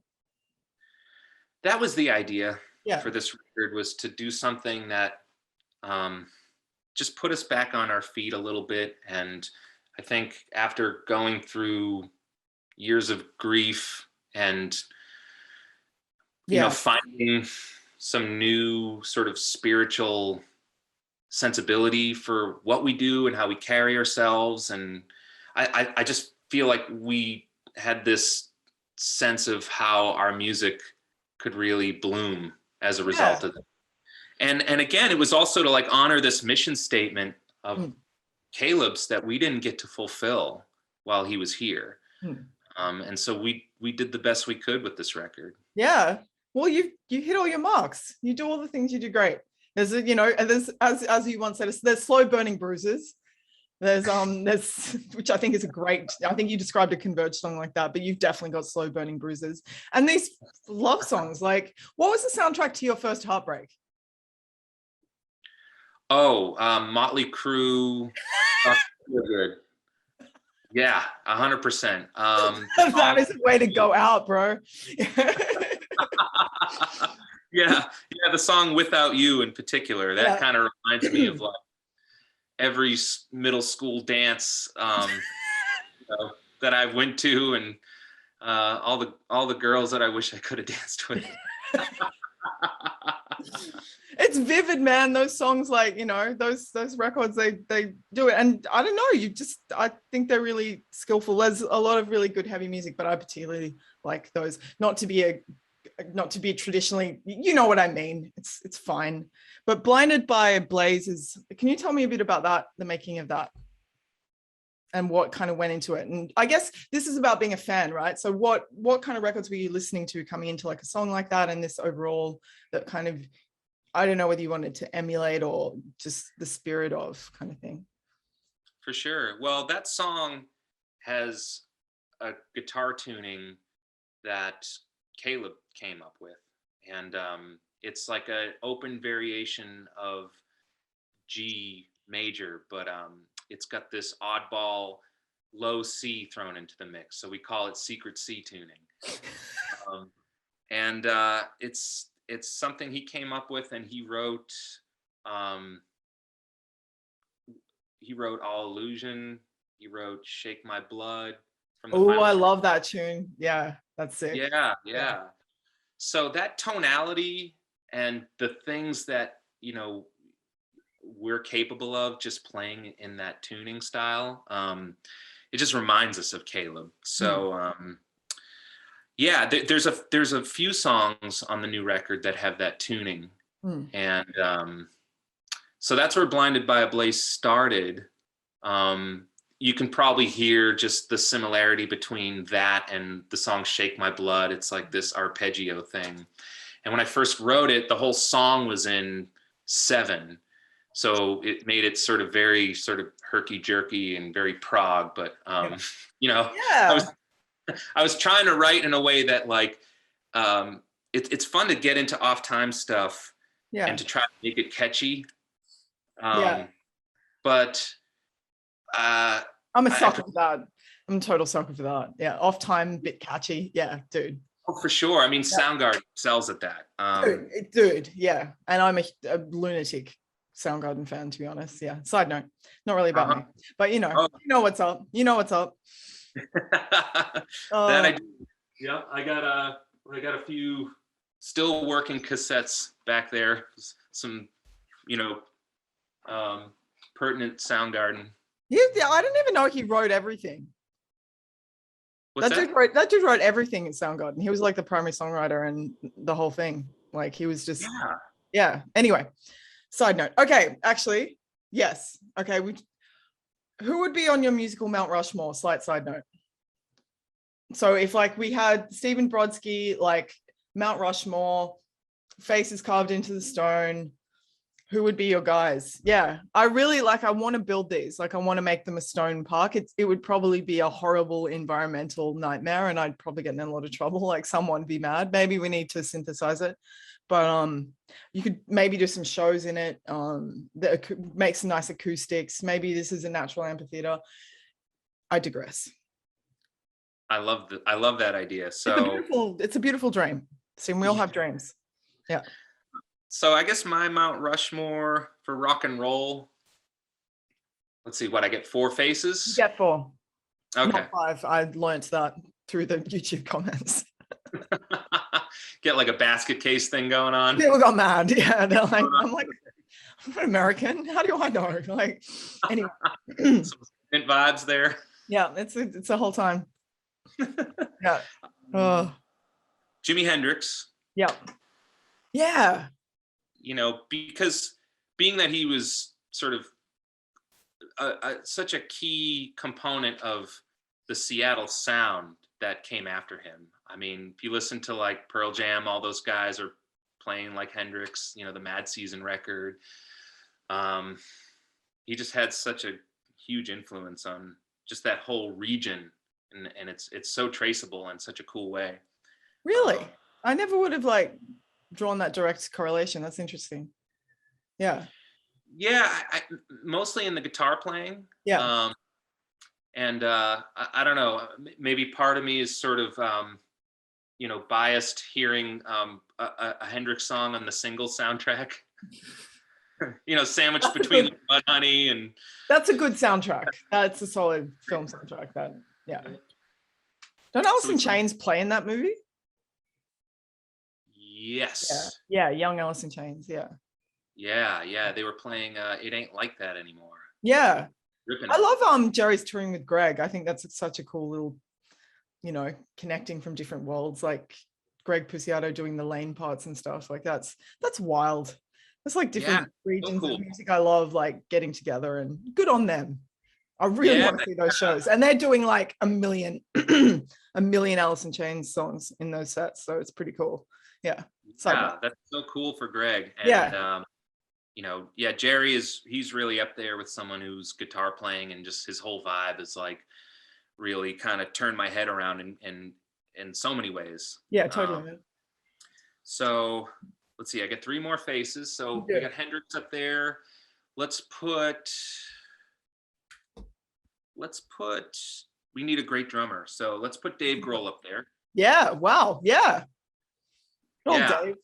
B: That was the idea for this record, was to do something that, just put us back on our feet a little bit. And I think after going through years of grief and, you know, finding some new sort of spiritual sensibility for what we do and how we carry ourselves. And I just feel like we had this sense of how our music could really bloom as a result of it. And again, it was also to like honor this mission statement of Caleb's that we didn't get to fulfill while he was here. And so we did the best we could with this record. Yeah.
A: Well, you hit all your marks. You do all the things you do great. There's, you know, and there's, as you once said, there's slow burning bruises. There's which I think is I think you described a Converge song like that, but you've definitely got slow burning bruises. And these love songs, like, what was the soundtrack to your first heartbreak?
B: Oh, Motley Crue. Good. Yeah, 100%.
A: That is a way to go out, bro.
B: Yeah, the song Without You in particular, that kind of reminds me of like every middle school dance you know, that I went to, and all the girls that I wish I could have danced with.
A: It's vivid, man. Those songs, like, you know, those records, they do it. And I don't know, I think they're really skillful. There's a lot of really good heavy music, but I particularly like those. Not to be traditionally, you know what I mean. It's fine. But Blinded by Blaze can you tell me a bit about that, the making of that, and what kind of went into it? And I guess this is about being a fan, right? So what kind of records were you listening to coming into like a song like that, and this overall that kind of, I don't know whether you wanted to emulate or just the spirit of kind of thing?
B: For sure. Well, that song has a guitar tuning that Caleb came up with, and it's like an open variation of G major, but it's got this oddball low C thrown into the mix, so we call it secret C tuning. And it's something he came up with, and he wrote All Illusion, he wrote Shake My Blood from the
A: Oh, I love that tune. Yeah, that's sick.
B: yeah. So that tonality and the things that, you know, we're capable of just playing in that tuning style, it just reminds us of Caleb. So yeah, there's a few songs on the new record that have that tuning, and so that's where Blinded by a Blaze started. You can probably hear just the similarity between that and the song Shake My Blood. It's like this arpeggio thing. And when I first wrote it, the whole song was in 7. So it made it sort of very sort of herky-jerky and very prog, but you know, I was trying to write in a way that like it's fun to get into off-time stuff and to try to make it catchy. But
A: I'm a sucker for that. I'm a total sucker for that. Yeah, off-time, bit catchy. Yeah, dude.
B: Oh, for sure. I mean, Soundgarden excels at that.
A: Dude, yeah. And I'm a lunatic Soundgarden fan, to be honest. Yeah. Side note, not really about me, but you know what's up. You know what's up.
B: That I do. Yeah, I got a few still working cassettes back there. Some, you know, pertinent Soundgarden.
A: Yeah, I didn't even know he wrote everything.
B: What's
A: that dude wrote everything in Soundgarden. He was like the primary songwriter and the whole thing. Like he was just Anyway, side note. Okay, actually, yes. Okay, who would be on your musical Mount Rushmore? Slight side note. So if like we had Stephen Brodsky, like Mount Rushmore, faces carved into the stone, who would be your guys? Yeah, I really I want to build these. Like I want to make them a stone park. It would probably be a horrible environmental nightmare, and I'd probably get in a lot of trouble. Like someone would be mad. Maybe we need to synthesize it, but you could maybe do some shows in it. That make some nice acoustics. Maybe this is a natural amphitheater. I digress.
B: I love that idea. So
A: it's a beautiful dream. See, we all have dreams. Yeah.
B: So I guess my Mount Rushmore for rock and roll. Let's see, what I get 4 faces.
A: You get 4.
B: Okay.
A: Not 5. I learned that through the YouTube comments.
B: Get like a basket case thing going on.
A: People got mad. Yeah, they're like, I'm like, I'm an American. How do I know? Like, anyway.
B: Some vibes there.
A: Yeah, it's a whole time. Yeah.
B: Jimi Hendrix.
A: Yeah. Yeah.
B: You know, because being that he was sort of such a key component of the Seattle sound that came after him. I mean, if you listen to like Pearl Jam, all those guys are playing like Hendrix, you know, the Mad Season record. He just had such a huge influence on just that whole region, and it's so traceable in such a cool way.
A: Really? I never would have like drawn that direct correlation. That's interesting. Yeah.
B: Yeah, I mostly in the guitar playing.
A: Yeah.
B: And I don't know, maybe part of me is sort of, you know, biased hearing a Hendrix song on the single soundtrack. You know, sandwiched between Mud Honey and.
A: That's a good soundtrack. That's a solid film soundtrack. Don't Alice in Chains play in that movie?
B: Yes.
A: Yeah, young Alice in Chains.
B: Yeah. They were playing It Ain't Like That Anymore.
A: Yeah.
B: Ripping
A: I love Jerry's touring with Greg. I think that's such a cool little, you know, connecting from different worlds, like Greg Puciato doing the Lane parts and stuff. Like that's wild. It's like different regions of music I love, like getting together, and good on them. I really want to see those shows. And they're doing like a million Alice in Chains songs in those sets. So it's pretty cool. Yeah.
B: That's so cool for Greg. And you know, Jerry he's really up there with someone who's guitar playing, and just his whole vibe is like really kind of turned my head around in so many ways.
A: Yeah, totally.
B: So let's see, I get 3 more faces. So we got Hendrix up there. Let's put, we need a great drummer. So let's put Dave Grohl up there.
A: Yeah, wow, yeah. Oh,
B: Yeah.
A: Dave.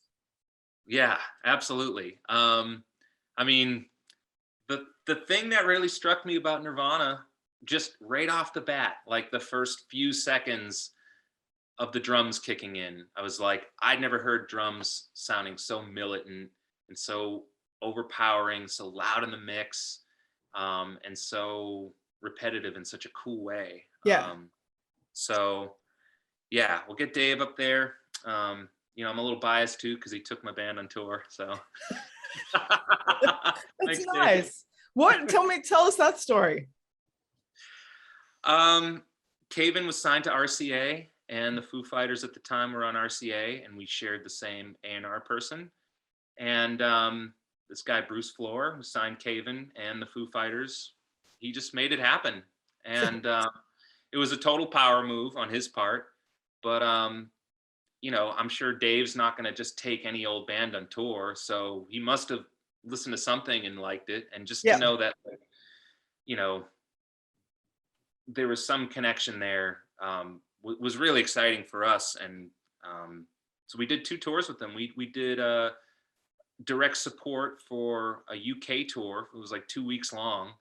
B: Yeah, absolutely. I mean, the thing that really struck me about Nirvana, just right off the bat, like the first few seconds of the drums kicking in, I was like, I'd never heard drums sounding so militant and so overpowering, so loud in the mix, and so repetitive in such a cool way.
A: Yeah.
B: So yeah, we'll get Dave up there. You know, I'm a little biased too because he took my band on tour. So
A: That's
B: Thanks,
A: nice.
B: Dave.
A: What? Tell us that story.
B: Cobain was signed to RCA, and the Foo Fighters at the time were on RCA, and we shared the same A&R person. And this guy Bruce Floor, who signed Cobain and the Foo Fighters, he just made it happen. And it was a total power move on his part, but you know, I'm sure Dave's not going to just take any old band on tour, so he must have listened to something and liked it. And just to know that, you know, there was some connection there, was really exciting for us. And so we did 2 tours with them. We did direct support for a UK tour. It was like 2 weeks long.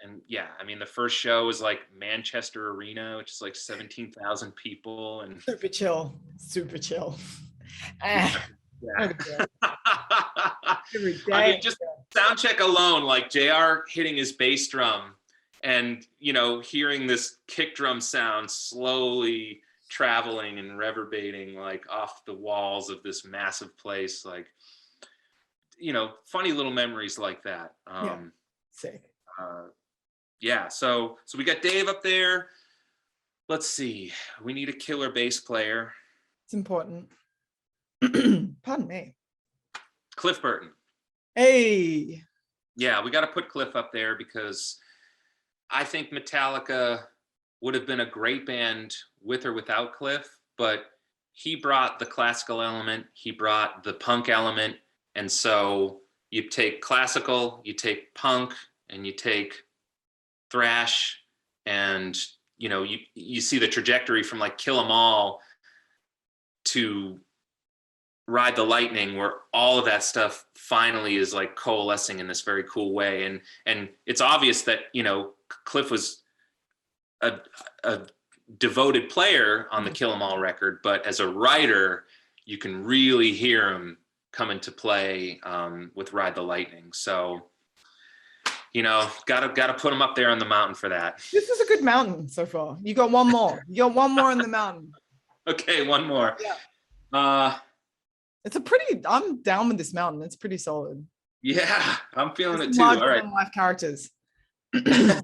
B: And yeah, I mean, the first show was like Manchester Arena, which is like 17,000 people, and
A: super chill.
B: Yeah. I mean, just sound check alone, like JR hitting his bass drum and, you know, hearing this kick drum sound slowly traveling and reverberating like off the walls of this massive place. Like, you know, funny little memories like that.
A: Sick.
B: Yeah, so we got Dave up there. Let's see, we need a killer bass player.
A: It's important. Pardon me.
B: Cliff Burton.
A: Hey.
B: Yeah, we got to put Cliff up there because I think Metallica would have been a great band with or without Cliff, but he brought the classical element, he brought the punk element, and so you take classical, you take punk, and you take thrash, and you know, you see the trajectory from like Kill 'Em All to Ride the Lightning, where all of that stuff finally is like coalescing in this very cool way. And it's obvious that, you know, Cliff was a devoted player on the Kill 'Em All record, but as a writer, you can really hear him come into play with Ride the Lightning. So, you know, gotta put him up there on the mountain for that.
A: This is a good mountain so far. You got one more. You got one more in the mountain.
B: Okay, one more.
A: Yeah. It's a pretty. I'm down with this mountain. It's pretty solid.
B: Yeah, I'm feeling it too.
A: All
B: right.
A: Life characters.
B: All right,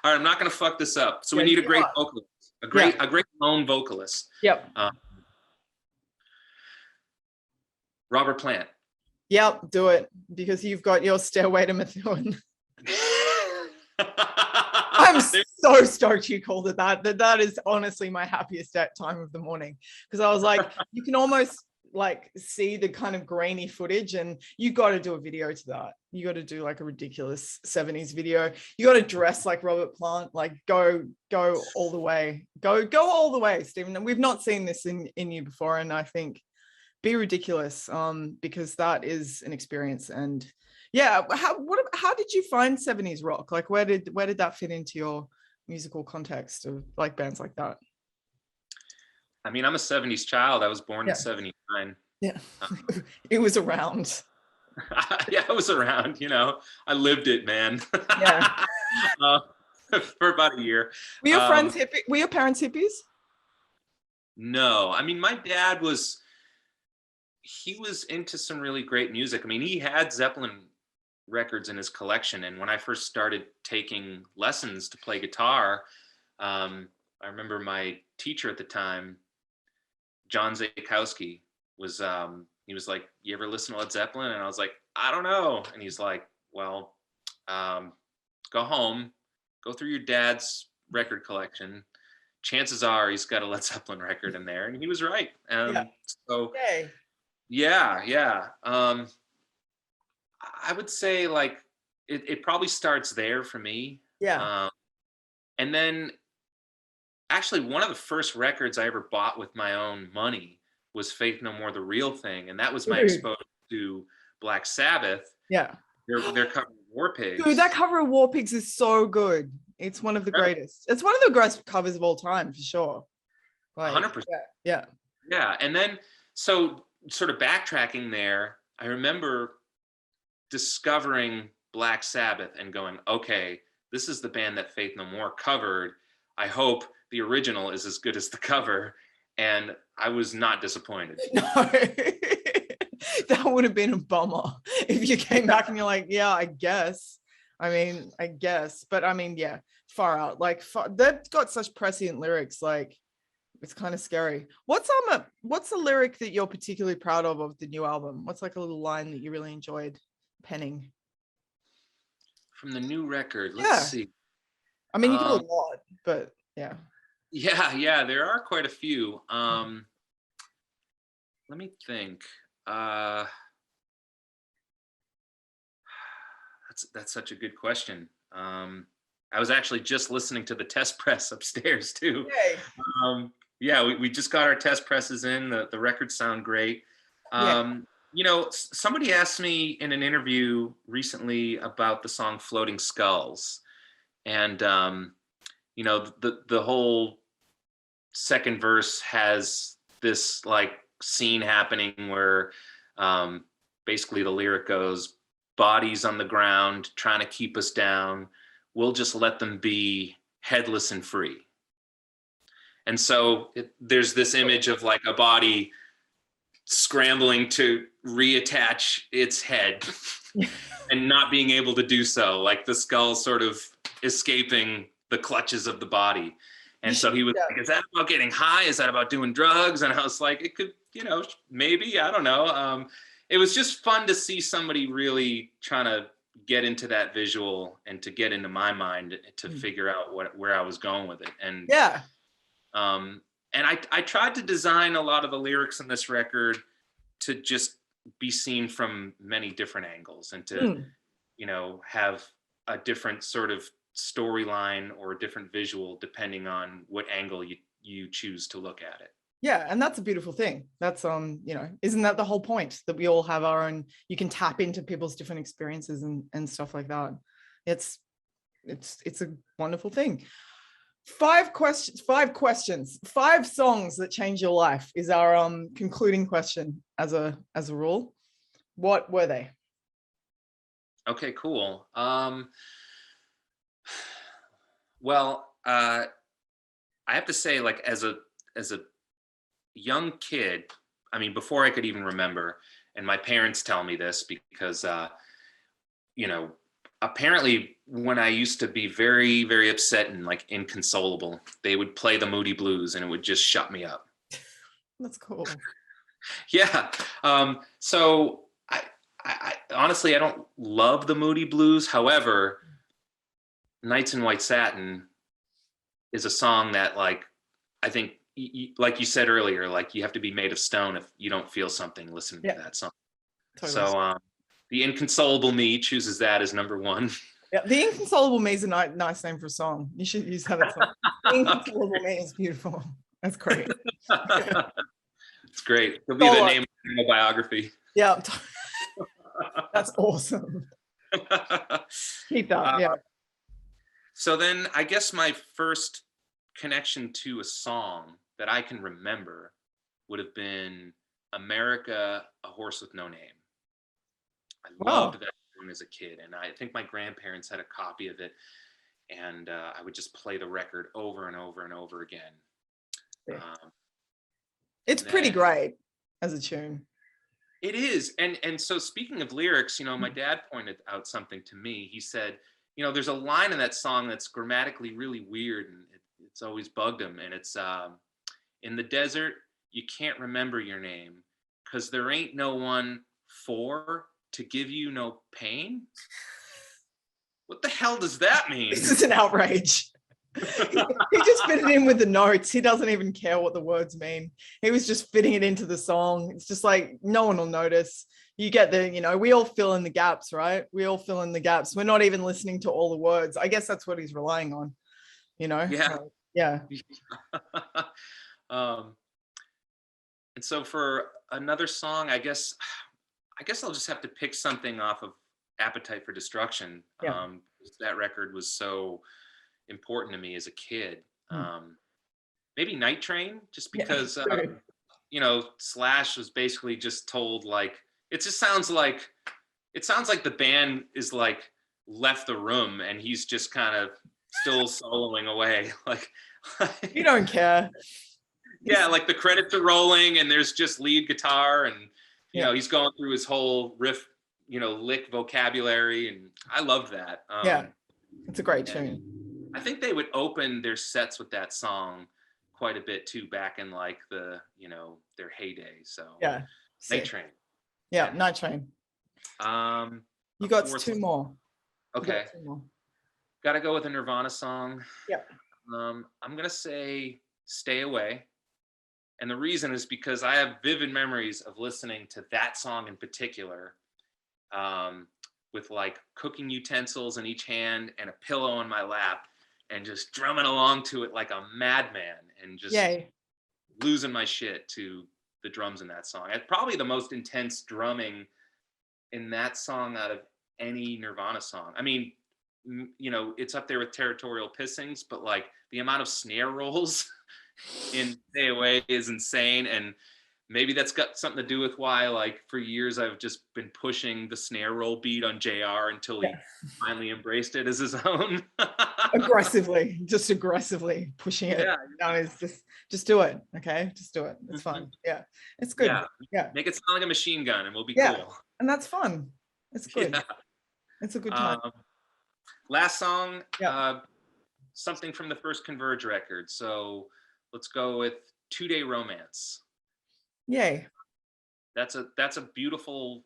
B: I'm not gonna fuck this up. So we need a great vocalist, a great lone vocalist.
A: Yep.
B: Robert Plant.
A: Yep, do it because you've got your Stairway to Methuen. I'm so stoked you called it that. That is honestly my happiest time of the morning because I was like, you can almost like see the kind of grainy footage, and you got to do a video to that. You got to do like a ridiculous 70s video. You got to dress like Robert Plant, like go all the way, go all the way, Stephen. And we've not seen this in you before, and I think be ridiculous because that is an experience. And yeah, how did you find 70s rock? Like where did that fit into your musical context of like bands like that?
B: I mean, I'm a 70s child. I was born in 79.
A: Yeah. It was around.
B: Yeah, I was around, you know. I lived it, man.
A: Yeah.
B: For about a year.
A: Were your friends hippie? Were your parents hippies?
B: No. I mean, my dad was into some really great music. I mean, he had Zeppelin records in his collection. And when I first started taking lessons to play guitar, I remember my teacher at the time, John Zakowski, was he was like, "You ever listen to Led Zeppelin?" And I was like, "I don't know." And he's like, "Well, go home, go through your dad's record collection, chances are he's got a Led Zeppelin record in there, and he was right. So
A: Yay.
B: yeah. I would say like it probably starts there for me.
A: Yeah.
B: And then actually one of the first records I ever bought with my own money was Faith No More, The Real Thing. And that was my exposure to Black Sabbath.
A: Yeah.
B: They're covering War Pigs.
A: Dude, that cover of War Pigs is so good. It's one of the greatest. It's one of the greatest covers of all time, for sure. Like,
B: 100%.
A: Yeah.
B: And then, so sort of backtracking there, I remember discovering Black Sabbath and going, okay, this is the band that Faith No More covered. I hope the original is as good as the cover. And I was not disappointed.
A: No, that would have been a bummer if you came back and you're like, yeah, I guess. I mean, I guess. But I mean, yeah, far out. Like, they've got such prescient lyrics. Like, it's kind of scary. What's the lyric that you're particularly proud of the new album? What's like a little line that you really enjoyed penning?
B: From the new record, let's see.
A: I mean, you got a lot, but yeah.
B: Yeah, there are quite a few. Let me think. That's such a good question. I was actually just listening to the test press upstairs too. We just got our test presses in. The records sound great. You know, somebody asked me in an interview recently about the song Floating Skulls. And, you know, the whole second verse has this like scene happening where basically the lyric goes, bodies on the ground trying to keep us down. We'll just let them be headless and free. And so there's this image of like a body scrambling to reattach its head and not being able to do so, like the skull sort of escaping the clutches of the body. And so he was like, is that about getting high? Is that about doing drugs? And I was like, it could, you know, maybe, I don't know. It was just fun to see somebody really trying to get into that visual and to get into my mind to figure out where I was going with it. And and I tried to design a lot of the lyrics in this record to just be seen from many different angles and to, you know, have a different sort of storyline or a different visual depending on what angle you choose to look at it.
A: Yeah, and that's a beautiful thing. That's you know, isn't that the whole point, that we all have our own, you can tap into people's different experiences and stuff like that. It's a wonderful thing. 5 questions, 5 songs that change your life is our concluding question as a rule. What were they?
B: Okay, cool. Well, I have to say, like, as a young kid, I mean, before I could even remember, and my parents tell me this because, you know, apparently when I used to be very, very upset and like inconsolable, they would play the Moody Blues and it would just shut me up.
A: That's cool.
B: Yeah. So I honestly, I don't love the Moody Blues. However, Nights in White Satin is a song that, like, I think, like you said earlier, like you have to be made of stone if you don't feel something listening to that song. Totally. So the inconsolable me chooses that as number 1. Yeah,
A: the inconsolable me is a nice name for a song. You should use that song. The inconsolable me is beautiful. That's great.
B: It's great. It'll be the name of my biography.
A: Yeah. That's awesome. Keep that. Yeah.
B: So then I guess my first connection to a song that I can remember would have been America, A Horse with No Name. I loved that song as a kid, and I think my grandparents had a copy of it, and I would just play the record over and over and over again.
A: It's pretty great as a tune.
B: It is, and so speaking of lyrics, you know, my dad pointed out something to me. He said, you know, there's a line in that song that's grammatically really weird, and it's always bugged him, and it's in the desert you can't remember your name because there ain't no one for to give you no pain. What the hell does that mean?
A: This is an outrage. He just fit it in with the notes. He doesn't even care what the words mean. He was just fitting it into the song. It's just like no one will notice. You get the, we all fill in the gaps, right? We all fill in the gaps. We're not even listening to all the words. I guess that's what he's relying on,
B: Yeah.
A: So, yeah.
B: And so for another song, I guess I'll just have to pick something off of Appetite for Destruction.
A: Yeah.
B: That record was so important to me as a kid. Maybe Night Train, just because Slash was basically just told, like, it sounds like the band is like left the room and he's just kind of still soloing away. Like,
A: you don't care.
B: Yeah, like the credits are rolling and there's just lead guitar and he's going through his whole riff, lick vocabulary, and I loved that.
A: It's a great tune.
B: I think they would open their sets with that song quite a bit too, back in like the their heyday. So Night Train.
A: Yeah, Night Train. You got two more.
B: Okay. Got to go with a Nirvana song.
A: Yeah.
B: I'm gonna say Stay Away. And the reason is because I have vivid memories of listening to that song in particular, with like cooking utensils in each hand and a pillow in my lap, and just drumming along to it like a madman, and just losing my shit to the drums in that song. It's probably the most intense drumming in that song out of any Nirvana song. I mean, it's up there with Territorial Pissings, but like the amount of snare rolls in Stay Away is insane. And maybe that's got something to do with why, like, for years I've just been pushing the snare roll beat on JR until he finally embraced it as his own.
A: aggressively pushing it. No, it's just do it. Okay, just do it. It's fun. Yeah, it's good. Yeah,
B: make it sound like a machine gun and we'll be cool.
A: And that's fun. It's good. It's a good time.
B: Last song, something from the first Converge record. So let's go with 2 Day Romance.
A: Yay.
B: That's a beautiful,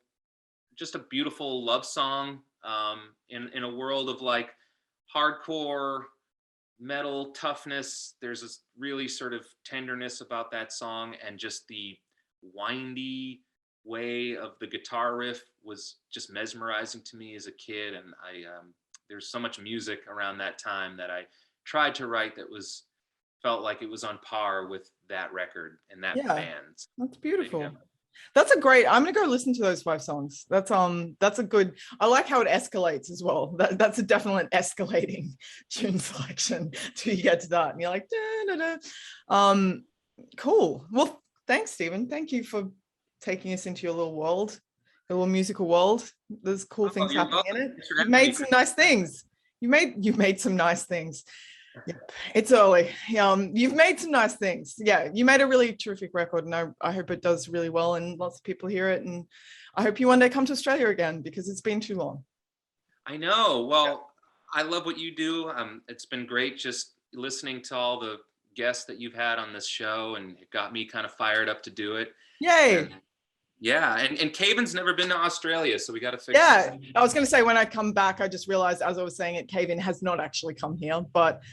B: just a beautiful love song, in a world of like hardcore metal toughness. There's this really sort of tenderness about that song, and just the windy way of the guitar riff was just mesmerizing to me as a kid. And there's so much music around that time that I tried to write that felt like it was on par with that record and that band.
A: That's beautiful. That's a great, I'm gonna go listen to those 5 songs. That's a good, I like how it escalates as well. That's a definite escalating tune selection till you get to that. And you're like, da, da, da. Cool. Well, thanks, Stephen. Thank you for taking us into your little world, your little musical world. There's cool things happening in it. You've made some nice things. You made some nice things. Yep. It's early. You've made some nice things. You made a really terrific record, and I hope it does really well and lots of people hear it. And I hope you one day come to Australia again, because it's been too long.
B: I know. Well, I love what you do. It's been great just listening to all the guests that you've had on this show, and it got me kind of fired up to do it.
A: Yay.
B: And Caven's never been to Australia, so we got to fix it.
A: I was going to say, when I come back, I just realized as I was saying it, Caven has not actually come here, but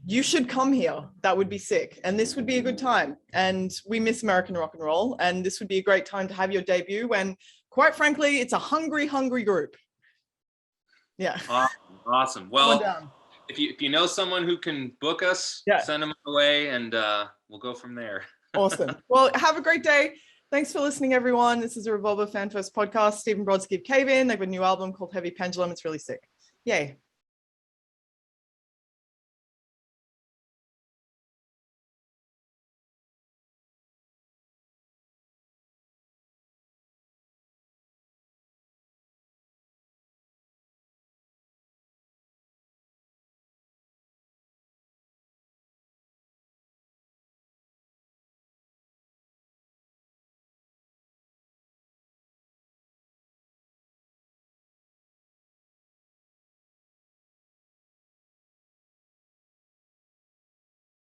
A: you should come here. That would be sick. And this would be a good time. And we miss American rock and roll. And this would be a great time to have your debut when, quite frankly, it's a hungry group. Yeah.
B: Awesome. Well, if you know someone who can book us, send them away, and we'll go from there.
A: Awesome. Well, have a great day. Thanks for listening, everyone. This is a Revolver Fan First podcast. Stephen Brodsky of Cave In. They've got a new album called Heavy Pendulum. It's really sick. Yay.